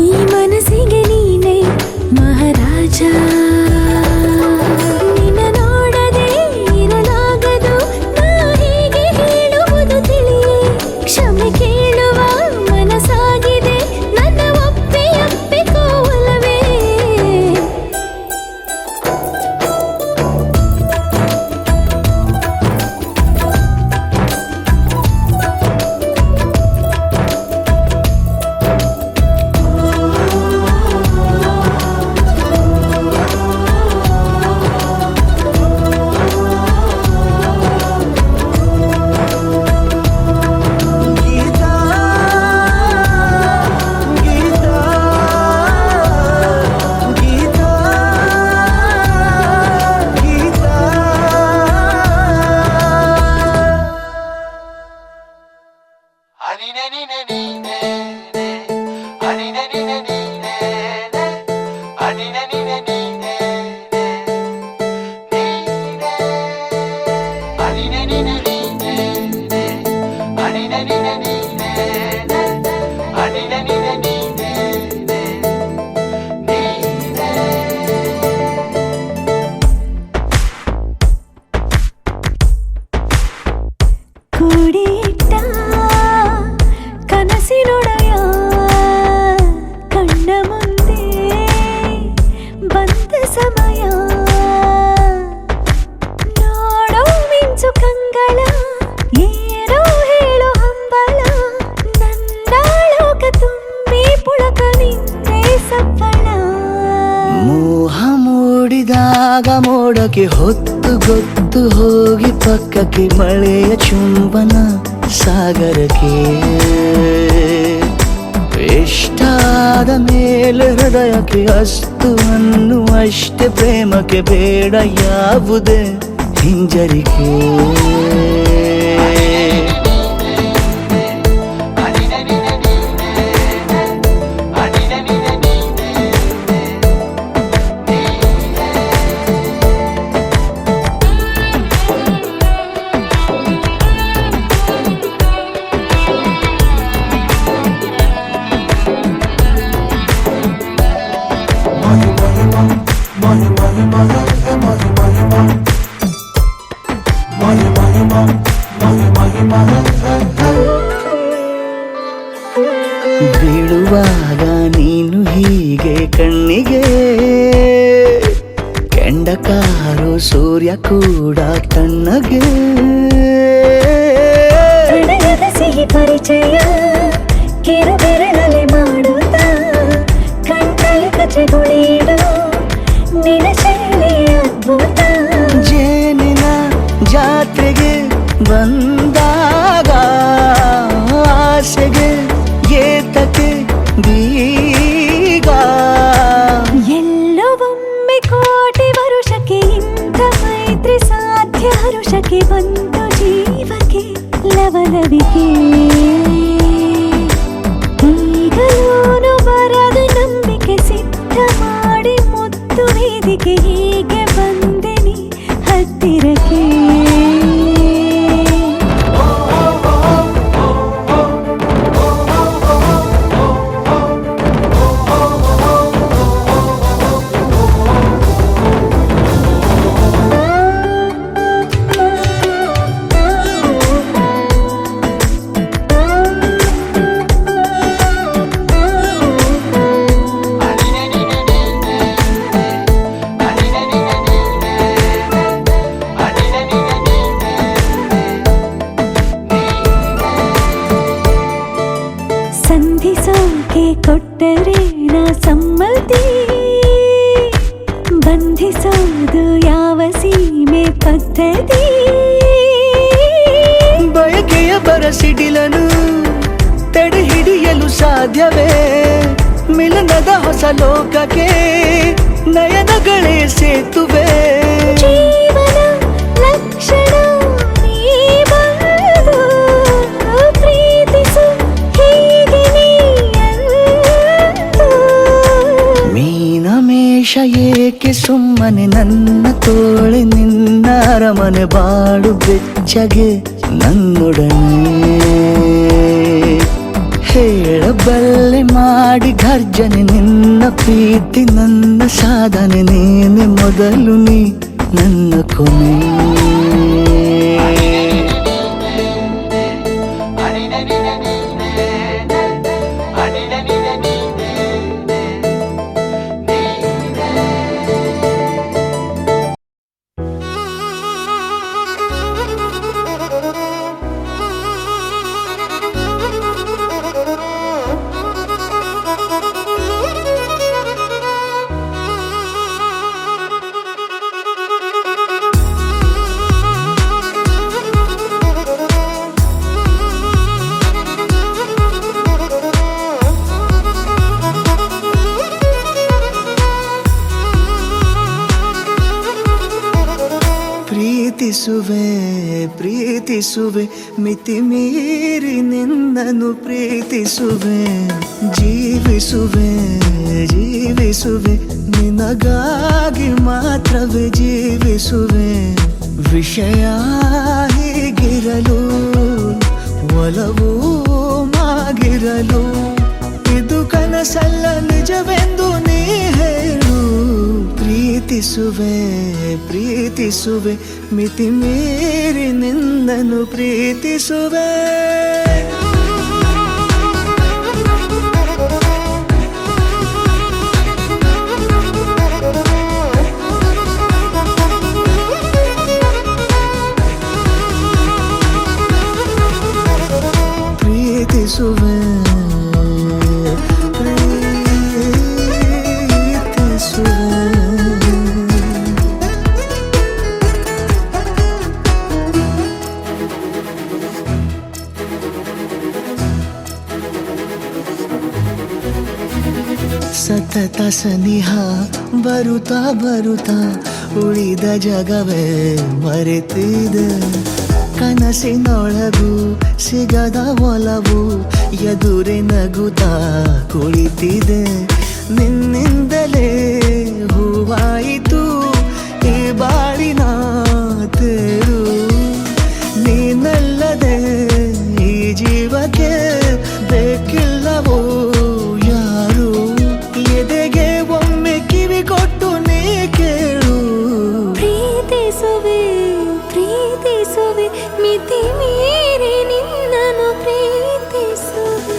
ಈ ಮನಸ್ಸಿಗೆ ನೀನೆ ಮಹಾರಾಜ. ನಿನ್ನ ನೋಡದೆ ಇರಲಾಗದು, ನಾ ಹೇಗೆ ಹೇಳುವುದು ತಿಳಿಯೇ. ಕ್ಷಮೆ ಕೇಳುವ ಮನಸ್ಸಾಗಿದೆ ನನ್ನ, ಒಪ್ಪಿಕೋವಲ್ಲವೇ. ಕೂಡಿಟ್ಟ ಕನಸಿನೊಡೆಯ ಕಣ್ಣ ಮುಂದೆ ಬಂದ ಸಮಯ. ನೋಡೋ ಮಿಂಚು ಕಂಗಳ, ಏನೋ ಹೇಳೋ ಹಂಬಲ. ನನ್ನ ಲೋಕ ತುಂಬಿ ಪುಳಕ ನಿಂದೆ ಸಪ್ಪಳ. ಮೋಹ ಮೂಡಿದಾಗ ಮೋಡಕ್ಕೆ ಹೊತ್ತು ಗೊತ್ತು ಹೋಗಿ ಪಕ್ಕಕ್ಕೆ ಮಳೆಯ ಚುಂಬನ ಸಾಗರಕ್ಕೆ. ಇಷ್ಟಾದ ಮೇಲೆ ಹೃದಯಕ್ಕೆ ಅಸ್ತು ಅನ್ನುವಷ್ಟೇ ಪ್ರೇಮಕ್ಕೆ ಬೇಡ ಯಾವುದೇ ಹಿಂಜರಿಕೆ. ಬೀಳುವಾಗ ನೀನು ಹೀಗೆ ಕಣ್ಣಿಗೆ, ಕೆಂಡಕಾರೋ ಸೂರ್ಯ ಕೂಡ ತಣ್ಣಗೆ. ಹೃದಯದ ಸಿಹಿ ಪರಿಚಯ ಕಿರು ಬೆರಳಲ್ಲಿ ಮಾಡುತ್ತ, ಕಣ್ಣಲ್ಲಿ ಕಚಗುಳಿಡು ನಿನ್ನ ಶೈಲಿ ಅದ್ಭುತ. ಜೇನಿನ ಜಾತ್ರೆಗೆ ಬಂದಾಗ ಆಸೆಗೆ ಏತಕ್ಕೆ ಬೀಗ. ಎಲ್ಲೋ ಒಮ್ಮೆ ಕೋಟಿ ವರುಷಕ್ಕೆ ಇಂಥ ಮೈತ್ರಿ ಸಾಧ್ಯ, ಹರುಷಕ್ಕೆ ಬಂತು ಜೀವಕ್ಕೆ ಲವಲವಿಕೆ. ಈಗಲೂನು ಬರದು ನಂಬಿಕೆ ಸಿದ್ಧ ಮಾಡಿ ಮುತ್ತು ವೇದಿಕೆ. ಹೀಗೆ ಬಂದೆ ನೀ ಹತ್ತಿರಕ್ಕೆ. ಬಿಟ್ಟರೆ ನಾ ಸಮ್ಮತಿ ಬಂಧಿಸೋದು ಯಾವ ಸೀಮೆ ಪದ್ಧತಿ ಬಯಕೆಯ ಬರಸಿಡಿಲನು ತಡೆ ಹಿಡಿಯಲು ಸಾಧ್ಯವೇ ಮಿಲನದ ಹೊಸ ಲೋಕಕ್ಕೆ ನಯನಗಳೇ ಸೇತುವೆ ಜೀವನ ಲಕ್ಷಣ ನೀ ಬಂದು ಪ್ರೀತಿಸು ಹೀಗೆ ನೀಯಂದು ಮೀನಮೇಷ ಏಕೆ ಸುಮ್ಮನೆ ನನ್ನ ತೋಳೆ ನಿನ್ನ ಅರಮನೆ ಬಾಳು ಬೆಚ್ಚಗೆ ನನ್ನೊಡನೆ ಹೇಳಬಲ್ಲೆ ಮಾಡಿ ಘರ್ಜನೆ ನಿನ್ನ ಪ್ರೀತಿ ನನ್ನ ಸಾಧನೆ ನೀನೆ ಮೊದಲು ನೀ ನನ್ನ ಕೊನೆ ಪ್ರೀತಿಸುವೆ ಪ್ರೀತಿಸುವೆ ಮಿತಿ ಮೀರಿ ನಿನ್ನನ್ನು ಪ್ರೀತಿಸುವೆ ಜೀವಿಸುವೆ ಜೀವಿಸುವೆ ನಿನಗಾಗಿ ಮಾತ್ರವೇ ಜೀವಿಸುವೆ ವಿಷಯ ಹೀಗಿರಲು ಒಲವು ಮಾಗಿರಲು ಇದು ಕನಸಲ್ಲ ನಿಜವೆಂದು ನೀ ಹೇಳು ಪ್ರೀತಿಸುವೆ ಪ್ರೀತಿಸುವೆ ಮಿತಿ ಮೀರಿ ನಿನ್ನನ್ನು ಪ್ರೀತಿಸುವೆ ಪ್ರೀತಿಸುವೆ ಸತತ ಸನಿಹ ಬರುತ್ತಾ ಬರುತ್ತಾ ಉಳಿದ ಜಗವೇ ಮರೆತಿದೆ ಕನಸಿನೊಳಗೂ ಸಿಗದ ಒಲವು ಎದುರೆ ನಗುತ್ತಾ ಕುಳಿತಿದೆ ನಿನ್ನಿಂದಲೇ ಹೂವಾಯಿತು ಈ ಬಾಳಿನ ತೇರು ನೀನಲ್ಲದೆ ಈ ಜೀವಕ್ಕೆ ಬೇಕಿಲ್ಲವೋ ಯಾರು ಎದೆಗೆ ಒಮ್ಮೆ ಕಿವಿ ಕೊಟ್ಟು ನೀ ಕೇಳು ಪ್ರೀತಿಸುವೆ ಪ್ರೀತಿಸುವೆ ಮಿತಿ ಮೀರಿ ನಿನ್ನನ್ನು ಪ್ರೀತಿಸುವೆ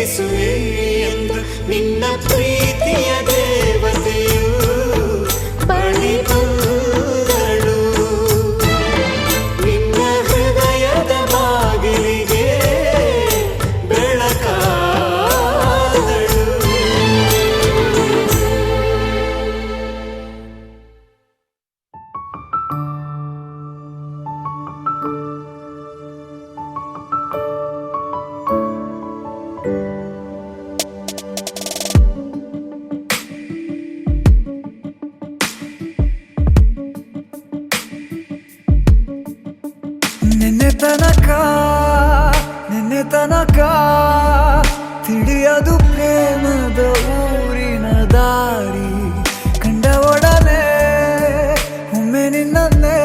ಯೇಸುವೆ ಎಂದು ನಿನ್ನ ಪ್ರೀತಿಯ ದೇವತೆಯು ಬಳಿ ಬಂದಳು. ನಿನ್ನ ಹೃದಯದ ಬಾಗಿಲಿಗೆ ಬೆಳಕಾದಳು. ನಿನ್ನೆ ತನಕ ತಿಳಿಯದು ಪ್ರೇಮದ ಊರಿನ ದಾರಿ. ಕಂಡ ಒಡನೆ ಒಮ್ಮೆ ನಿನ್ನೇ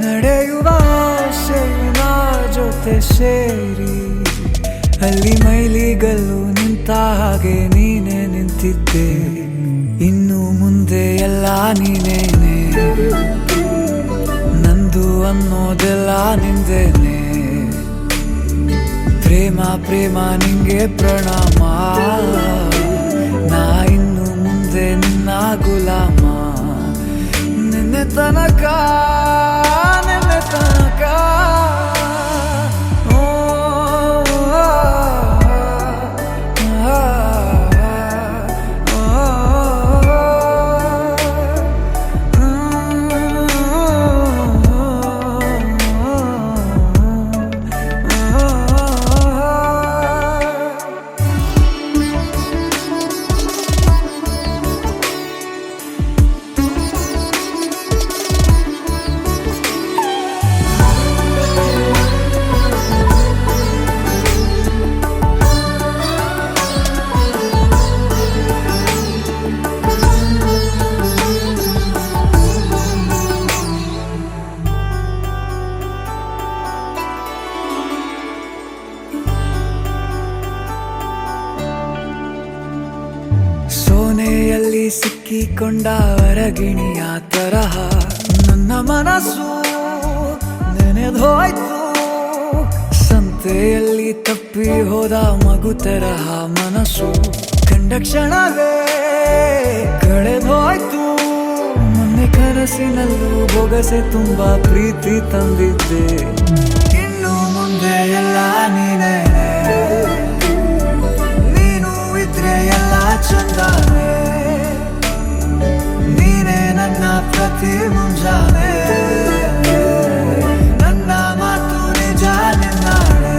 ನಡೆಯುವ ಆಸೆಯ ಜೊತೆ ಸೇರಿ, ಅಲ್ಲಿ ಮೈಲಿಗಲ್ಲು ನಿಂತ ಹಾಗೆ ನೀನೆ ನಿಂತಿದ್ದೆ. ಇನ್ನು ಮುಂದೆ ಎಲ್ಲ ನೀನೇನೆ, ನಂದು ಅನ್ನೋದೆಲ್ಲ ನಿಂದೇನೆ. ಪ್ರೇಮ ಪ್ರೇಮ ನಿಂಗೆ ಪ್ರಣಾಮ, ನಾ ಇನ್ನು ಮುಂದೆ ನಿನ್ನ ಗುಲಾಮ. ನಿನ್ನೆ ತನಕ ಸೋನೆಯಲ್ಲಿ ಸಿಕ್ಕಿಕೊಂಡ ಹೊರಗಿಣಿಯ ತರಹ ನನ್ನ ಮನಸ್ಸು ನೆನೆದೋಯ್ತು. ಸಂತೆಯಲ್ಲಿ ತಪ್ಪಿ ಹೋದ ಮಗು ತರಹ ಮನಸ್ಸು ಕಂಡ ಕ್ಷಣವೇ ಕಳೆದೋಯ್ತು. ಮೊನ್ನೆ ಕನಸಿನಲ್ಲೂ ಬೊಗಸೆ ತುಂಬಾ ಪ್ರೀತಿ ತಂದಿದ್ದೆ. ಇನ್ನು ಮುಂದೆ ಎಲ್ಲ ನೀನೇ, ನೀನು ಇದ್ರೆ ಎಲ್ಲ ಚಂದಾನೆ. ನೀನೇ ನನ್ನ ಪ್ರತಿ ಮುಂಜಾನೆ, ನನ್ನ ಮಾತು ನಿಜ ನಿನ್ನಾಳೆ.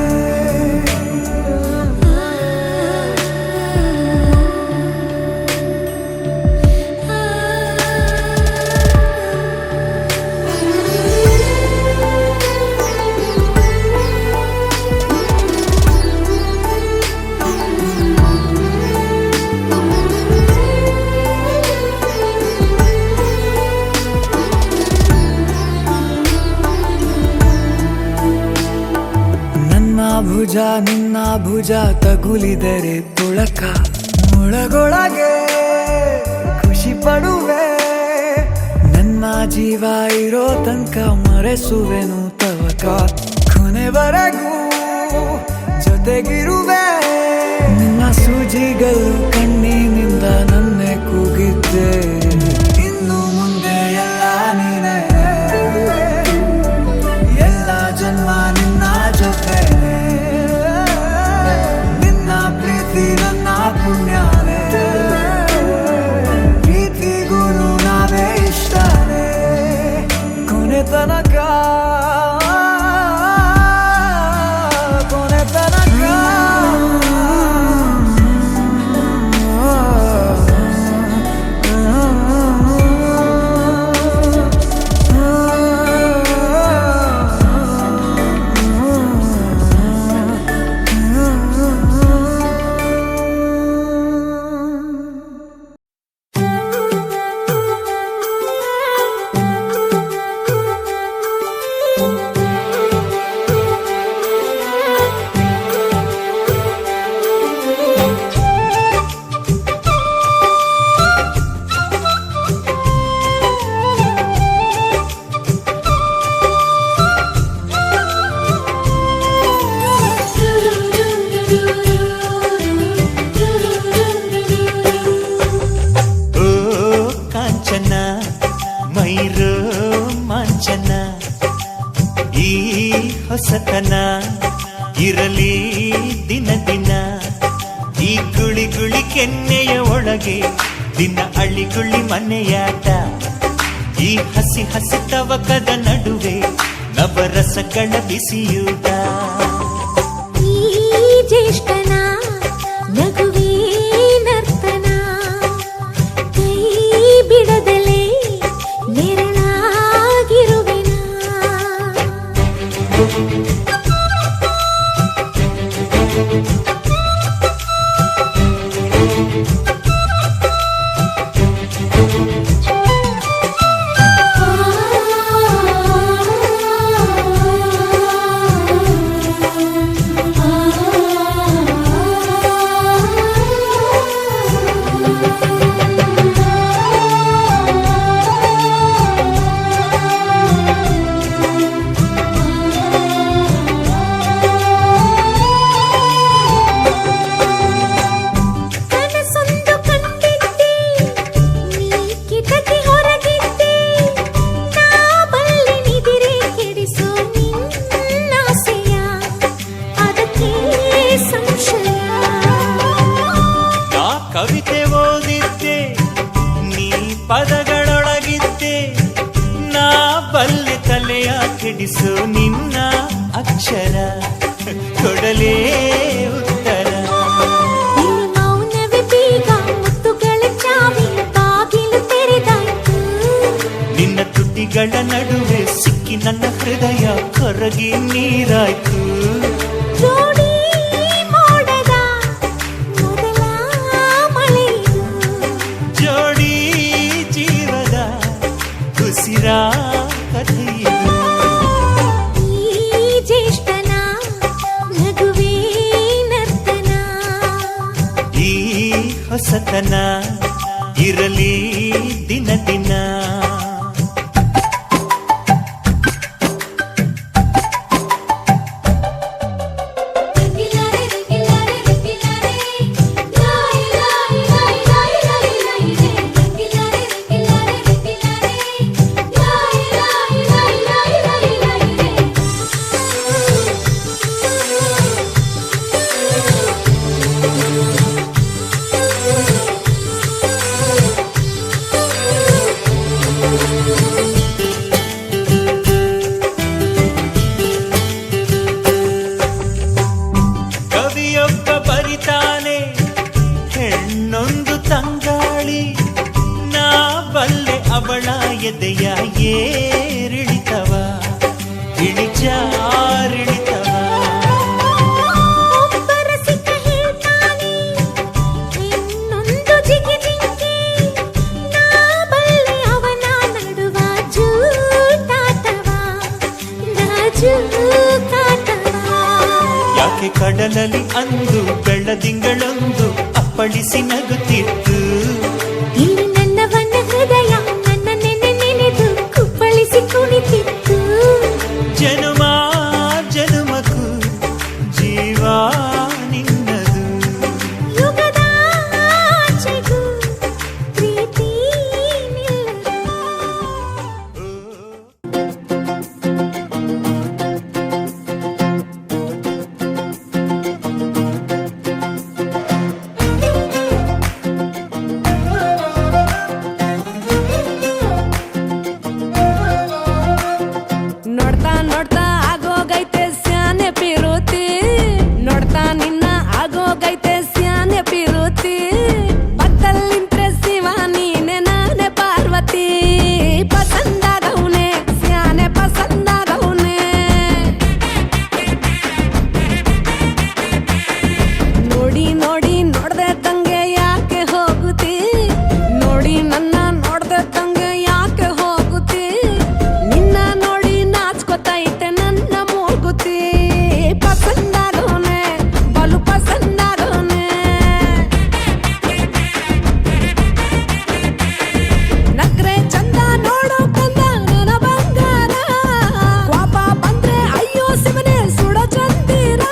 ಭುಜ ನಿನ್ನ ಭುಜ ತಗುಲಿದರೆ ತುಳಕ, ಒಳಗೊಳಗೆ ಖುಷಿ ಪಡುವೆ. ನನ್ನ ಜೀವ ಇರೋ ತನಕ ಮರೆಸುವೆನು ತವಕ, ಕೊನೆವರೆಗೂ ಜೊತೆಗಿರುವೆ. ನಿನ್ನ ಸೂಜಿಗಳು ಕಣ್ಣಿನಿಂದ ನನ್ನೆ ಕೂಗಿದ್ದೆ. ಇನ್ನು ಮುಂದೆ ಎಲ್ಲ ನೀನೇ, ಎಲ್ಲ ಜನ್ಮ ನಿನ್ನ ಜೊತೆ. ನಿನ್ನ ಪ್ರೀತಿ ನನ್ನ ಪುಣ್ಯನೇ, ಪ್ರೀತಿಗೂ ನಾವೇ ಇಷ್ಟನೇ. ಕೊನೆ ತನಕ ಕೊನೆ ತನಕ ಕೆನ್ನೆಯ ಒಳಗೆ ದಿನ ಅಳ್ಳಿಗುಳ್ಳಿ ಮನೆಯಾಟ ಈ ಹಸಿ ಹಸಿ ತವಕದ ನಡುವೆ ನವರಸಗಳ ಬಿಸಿಯೂಟ ಈ ಜ್ಯೇಷ್ಠನ ನಗುವೇ ನರ್ತನ ಕೈ ಬಿಡದಲೇ ನೆರಳಾಗಿರುವೆನ ಕನಸೊಂದು ಕಂಡಿದ್ದೆ ನೀ ಕಿಟಕಿ ಹೊರಗಿದ್ದೆ ನಾ ಬಲ್ಲೆ ನಿದಿರೆ ಕೆಡಿಸೋ ನಿನ್ನಾಸೆಯ ಅದಕ್ಕೆ ಸಂಶಯ ನಾ ಕವಿತೆ ಓದಿದ್ದೆ ನೀ ಪದಗಳೊಳಗಿದ್ದೆ ನಾ ಬಲ್ಲೆ ತಲೆಯ ಕೆಡಿಸು ನಿನ್ನ ಅಕ್ಷರ ಕೊಡಲೇ ಉತ್ತರ ಇಲ್ಲಿ ಮೌನವೇ ಬೀಗ ಮುತ್ತುಗಳ ಚಾವಿ ಬಾಗಿಲು ತೆರೆದಾಯ್ತು ನಿನ್ನ ತುಟಿಗಳ ನಡುವೆ ಸಿಕ್ಕಿ ನನ್ನ ಹೃದಯ ಕರಗಿ ನೀರಾಯ್ತು ಜೋಡಿ ಮೋಡದ ಮೊದಲ ಮಳೆಯಿದು ಜೋಡಿ ಜೀವದ ಉಸಿರ ಕಥೆಯಿದು ಈ ಜ್ಯೇಷ್ಠನ ನಗುವೇ ನರ್ತನ ಈ ಹೊಸತನ ಇರಲಿ ದಿನ ದಿನ ಗಿಲಾರೆ ಗಿಲಾರೆ ಗಿಲಾರೆ ಲಾಯಿ ಲಾಯಿ ಲಾಯಿ ಲಾಯಿ ಲಾಯಿ ಲಾಯಿ ಗಿಲಾರೆ ಗಿಲಾರೆ ಗಿಲಾರೆ ಲಾಯಿ ಲಾಯಿ ಲಾಯಿ ಲಾಯಿ ಲಾಯಿ ಲಾಯಿ ಕವಿಯೊಬ್ಬ ಬರಿತಾನೆ ಹೆಣ್ಣೊಂದು ತಂಗಾಳಿ ನಾ ಬಲ್ಲೆ ಅವಳ ಎದೆಯ ಏರಿಳಿತವ ಇಳಿಜಾರಿಳಿತವ ಒಬ್ಬರ ಸಿಕ್ಕ ಹೇಳ್ತಾನೆ ಇನ್ನೊಂದು ಜಿಗಿಜಿಂಗಿ ನಾ ಬಲ್ಲೆ ಅವನ ನಡುವ ಜೂಟಾಟವ ನಾಜೂಕಾಟವ ಯಾಕೆ ಕಡಲಲ್ಲಿ ಅಂದು ಬೆಳ್ಳದಿಂಗಳೊಂದು ಅಪ್ಪಳಿಸಿ ನಗುತ್ತಿತ್ತು ಇಲ್ಲಿ ನನ್ನವನ್ನ ಹೃದಯ ನನ್ನ ನೆನೆ ನೆನೆದು ಕುಪ್ಪಳಿಸಿ ಕುಣಿತಿತ್ತು ಜನುಮ ಜನುಮಕು ಜೀವ ನಿನ್ನದು ಯುಗದ ಆಚೆಗೂ ಪ್ರೀತಿ ನಿಲ್ಲದು ನೋಡ್ತಾ ನೋಡ್ತಾ ಆಗೋಗೈತೆ ಸ್ಯಾನೆ ಪಿರುತಿ ನೋಡ್ತಾ ನಿನ್ನ ಆಗೋಗೈತೆ ಸ್ಯಾನೆ ಪಿರುತಿ ಪಕ್ಕಲ್ಲಿಂತ್ರೆ ಶಿವ ನೀನೆ ನಾನೇ ಪಾರ್ವತಿ ಪಸಂದಾಗವ್ನೆ ಸ್ಯಾನೆ ಪಸಂದಾಗವ್ನೆ ನೋಡಿ ನೋಡಿ ನೋಡ್ದೆ ತಂಗೆ ಯಾಕೆ ಹೋಗುತ್ತಿ ನೋಡಿ ನನ್ನ ನೋಡ್ದೆ ತಂಗೆ ಯಾಕೆ ಹೋಗುತ್ತಿ ನಿನ್ನ ನೋಡಿ ನಾಚ್ಕೊತೈತೆ ನನ್ನ ಮೂಗುತಿ ಪಸಂದಾಗೋನೆ ಬಲು ಪಸಂದಾಗೋನೆ ನಕ್ರೆ ಚಂದ ನೋಡೋ ಕಂದ ನನ್ನ ಬಂಗಾರ ಕೋಪ ಬಂದ್ರೆ ಅಯ್ಯೋ ಶಿವನೇ ಸುಡ ಚಂದಿರ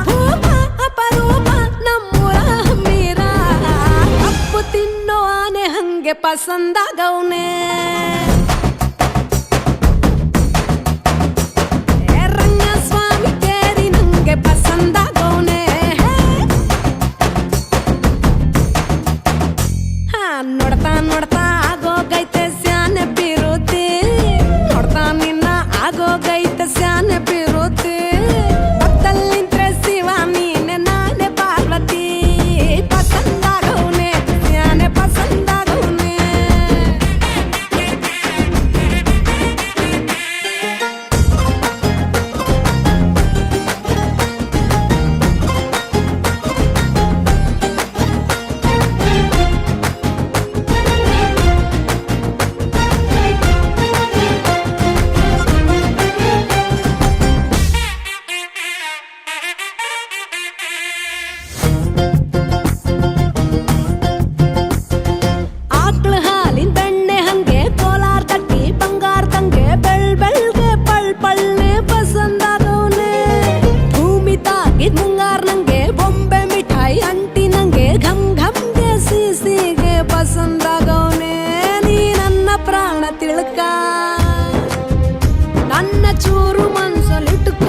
ಭೂಪ ಅಪರೂಪ ನಮ್ಮೂರ ಹಮ್ಮೀರ ಕಪ್ಪು ತಿನ್ನೋ ಆನೆ ಹಂಗೆ ಪಸಂದಾಗವ್ನೆ ರಂಗಸ್ವಾಮಿ ಕೇರಿ ನಂಗೆ ಪಸಂದಾಗವ್ನೆ ಘಮ್ ಘಮ್ಗೆ ಸಿಸಿಗೆ ಪಸಂದಾಗವನೆ ನೀ ನನ್ನ ಪ್ರಾಣ ತಿಳ್ಕ ನನ್ನ ಚೂರು ಮನ್ಸಲ್ಲಿಟ್ಕ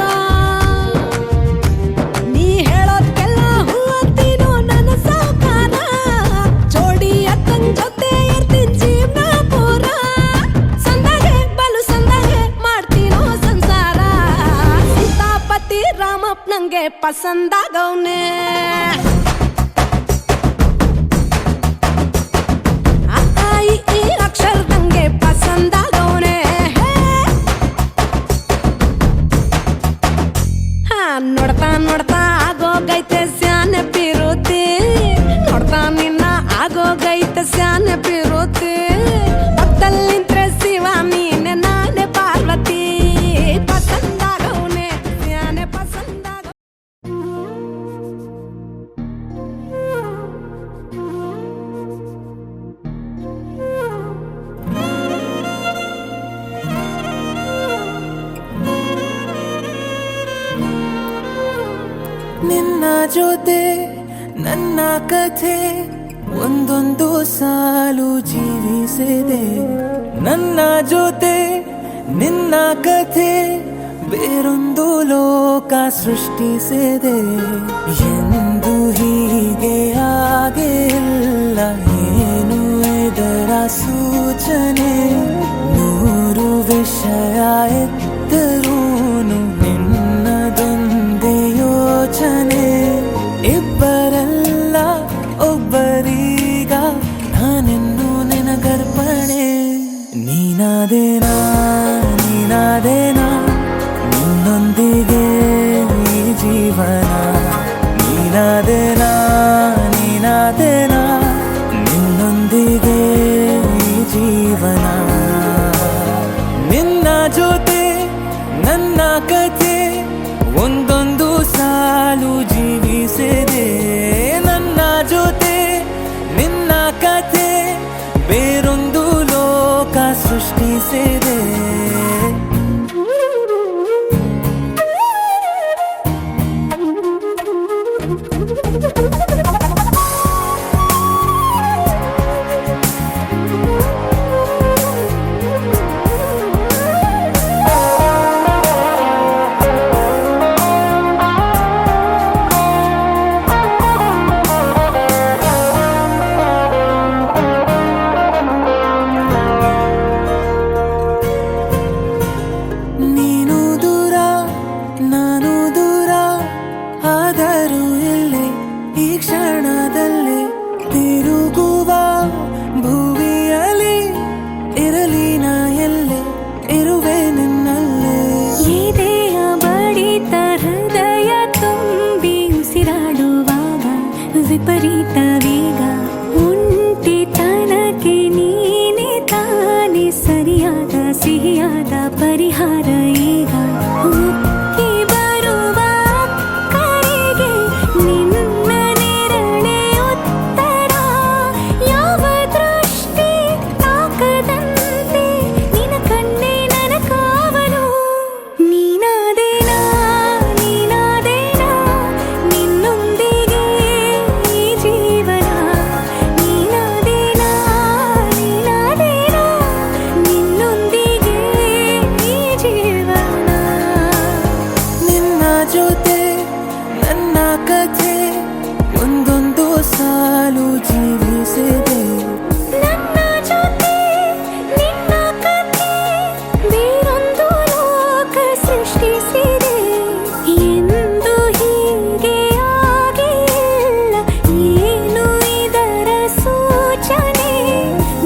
ನೀ ಹೇಳೋದ್ಕೆಲ್ಲ ಹೂ ಅಂತೀನೋ ನನ್ನ ಸಾಕಾರ ಜೋಡಿ ಅಕ್ಕನ್ ಜೊತೆ ಇರ್ತೀನಿ ಜೀವನ ಪೂರ ಸಂದಾಗೆ ಬಲು ಸಂದಾಗೆ ಮಾಡ್ತೀನೋ ಸಂಸಾರ ಸೀತಾಪತಿ ರಾಮಪ್ಪ ನಂಗೆ ಪಸಂದಾಗವ್ನೆ ಈ ಅಕ್ಷರ ನಂಗೆ ಪಸಂದಾಗವ್ನೆ ನೋಡ್ತಾ ನೋಡ್ತಾ ಆಗೋಗೈತೆ ಸ್ಯಾನೆ ಪಿರುತಿ ನೋಡ್ತಾ ನಿನ್ನ ಆಗೋಗೈತೆ ಸ್ಯಾನೆ ಪಿರುತಿ ಪಕ್ಕದಲ್ಲಿ ನಿಂತ್ರೆ ಶಿವ ನೀನೆ ನಾನೇ ಪಾರ್ವತಿ ಪಸಂದಾಗವ್ನೆ ಸ್ಯಾನೆ ಪಸಂದಾಗ ನಿನ್ನ ಜೊತೆ ನನ್ನ ಕಥೆ ಒಂದೊಂದು ಸಾಲು ಜೀವಿಸಿದೆ ನನ್ನ ಜೊತೆ ನಿನ್ನ ಕಥೆ ಬೇರೊಂದು ಲೋಕ ಸೃಷ್ಟಿಸಿದೆ ಎಂದು ಹೀಗೆ ಆಗಿಲ್ಲ ಏನು ಇದರ ಸೂಚನೆ ನೂರು ವಿಷಯ ಎತ್ತರೂನು ನಿನ್ನದೊಂದೇ ಯೋಚನೆ ಇಬ್ಬರಲ್ಲ ಒಬ್ಬರೀಗ ನಾನೆನ್ನು ನಿನಗರ್ಪಣೆ ನೀನಾದೇನಾ ನೀನಾದೇನಾ ನಿನ್ನೊಂದಿಗೆ ಈ ಜೀವನ ನೀನಾದೇನಾ ನೀನಾದೇನಾ ನಿನ್ನೊಂದಿಗೆ ಈ ಜೀವನ ನಿನ್ನ ಜೊತೆ ನನ್ನ ಕಥೆ ಒಂದೊಂದು ಸಾಲು ಜೀವಿಸಿದೆ ನನ್ನ ಜೊತೆ ನಿನ್ನ ಕಥೆ ಬೇರೊಂದು ಲೋಕ ಸೃಷ್ಟಿಸಿದೆ ನೀನು ದೂರ ನಾನು ದೂರ ಆದರೂ ಇಲ್ಲೇ ಈ ಕ್ಷಣದಲ್ಲಿ ತಿರುಗುವ ಭುವಿಯಲ್ಲಿ ಇರಲಿ ನಾ ಎಲ್ಲೆ ಇರುವೆ ನಿನ್ನಲ್ಲೇ ಎದೆಯ ಬಡಿತ ಹೃದಯ ತುಂಬಿ ಉಸಿರಾಡುವಾಗ ವಿಪರೀತ ವೇಗ ಒಂಟಿತನಕ್ಕೆ ನೀನೆ ತಾನೆ ಸರಿಯಾದ ಸಿಹಿಯಾದ ಪರಿಹಾರ ಈಗ ಉಕ್ಕಿ ಬರುವ ಕರೆಗೆ ನಿನ್ನ ನೆರಳೆ ಉತ್ತರ ಯಾವ ದೃಷ್ಟಿ ತಾಕದಂತೆ ನಿನ್ನ ಕಣ್ಣೆ ನನ್ನ ಕಾವಲು ನೀನಾದೇನಾ ನೀನಾದೇನಾ ನಿನ್ನೊಂದಿಗೆ ಈ ಜೀವನ ನೀನಾದೇನಾ ನೀನಾದೇನಾ ನಿನ್ನೊಂದಿಗೆ ಈ ಜೀವನ ನಿನ್ನ ಜೊತೆ ನನ್ನ ಕಥೆ ಒಂದೊಂದು ಸಾಲು ಜೀವಿಸಿದೆ ನನ್ನ ಜೊತೆ ನಿನ್ನ ಕಥೆ ಬೇರೊಂದು ಲೋಕ ಸೃಷ್ಟಿಸಿದೆ ಎಂದು ಹೀಗೆ ಆಗಿಲ್ಲ ಏನು ಇದರ ಸೂಚನೆ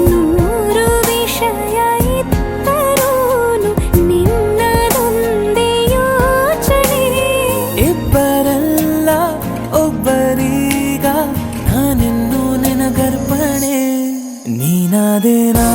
ನೂರು ವಿಷಯ ಇತ್ತರೂನು ನಿನ್ನದೊಂದೇ ಯೋಚನೆ ಇಬ್ಬರಲ್ಲ ಒಬ್ಬರೀಗ ನಾನೆನ್ನು ನಿನಗರ್ಪಣೆ ನೀನಾದೇನಾ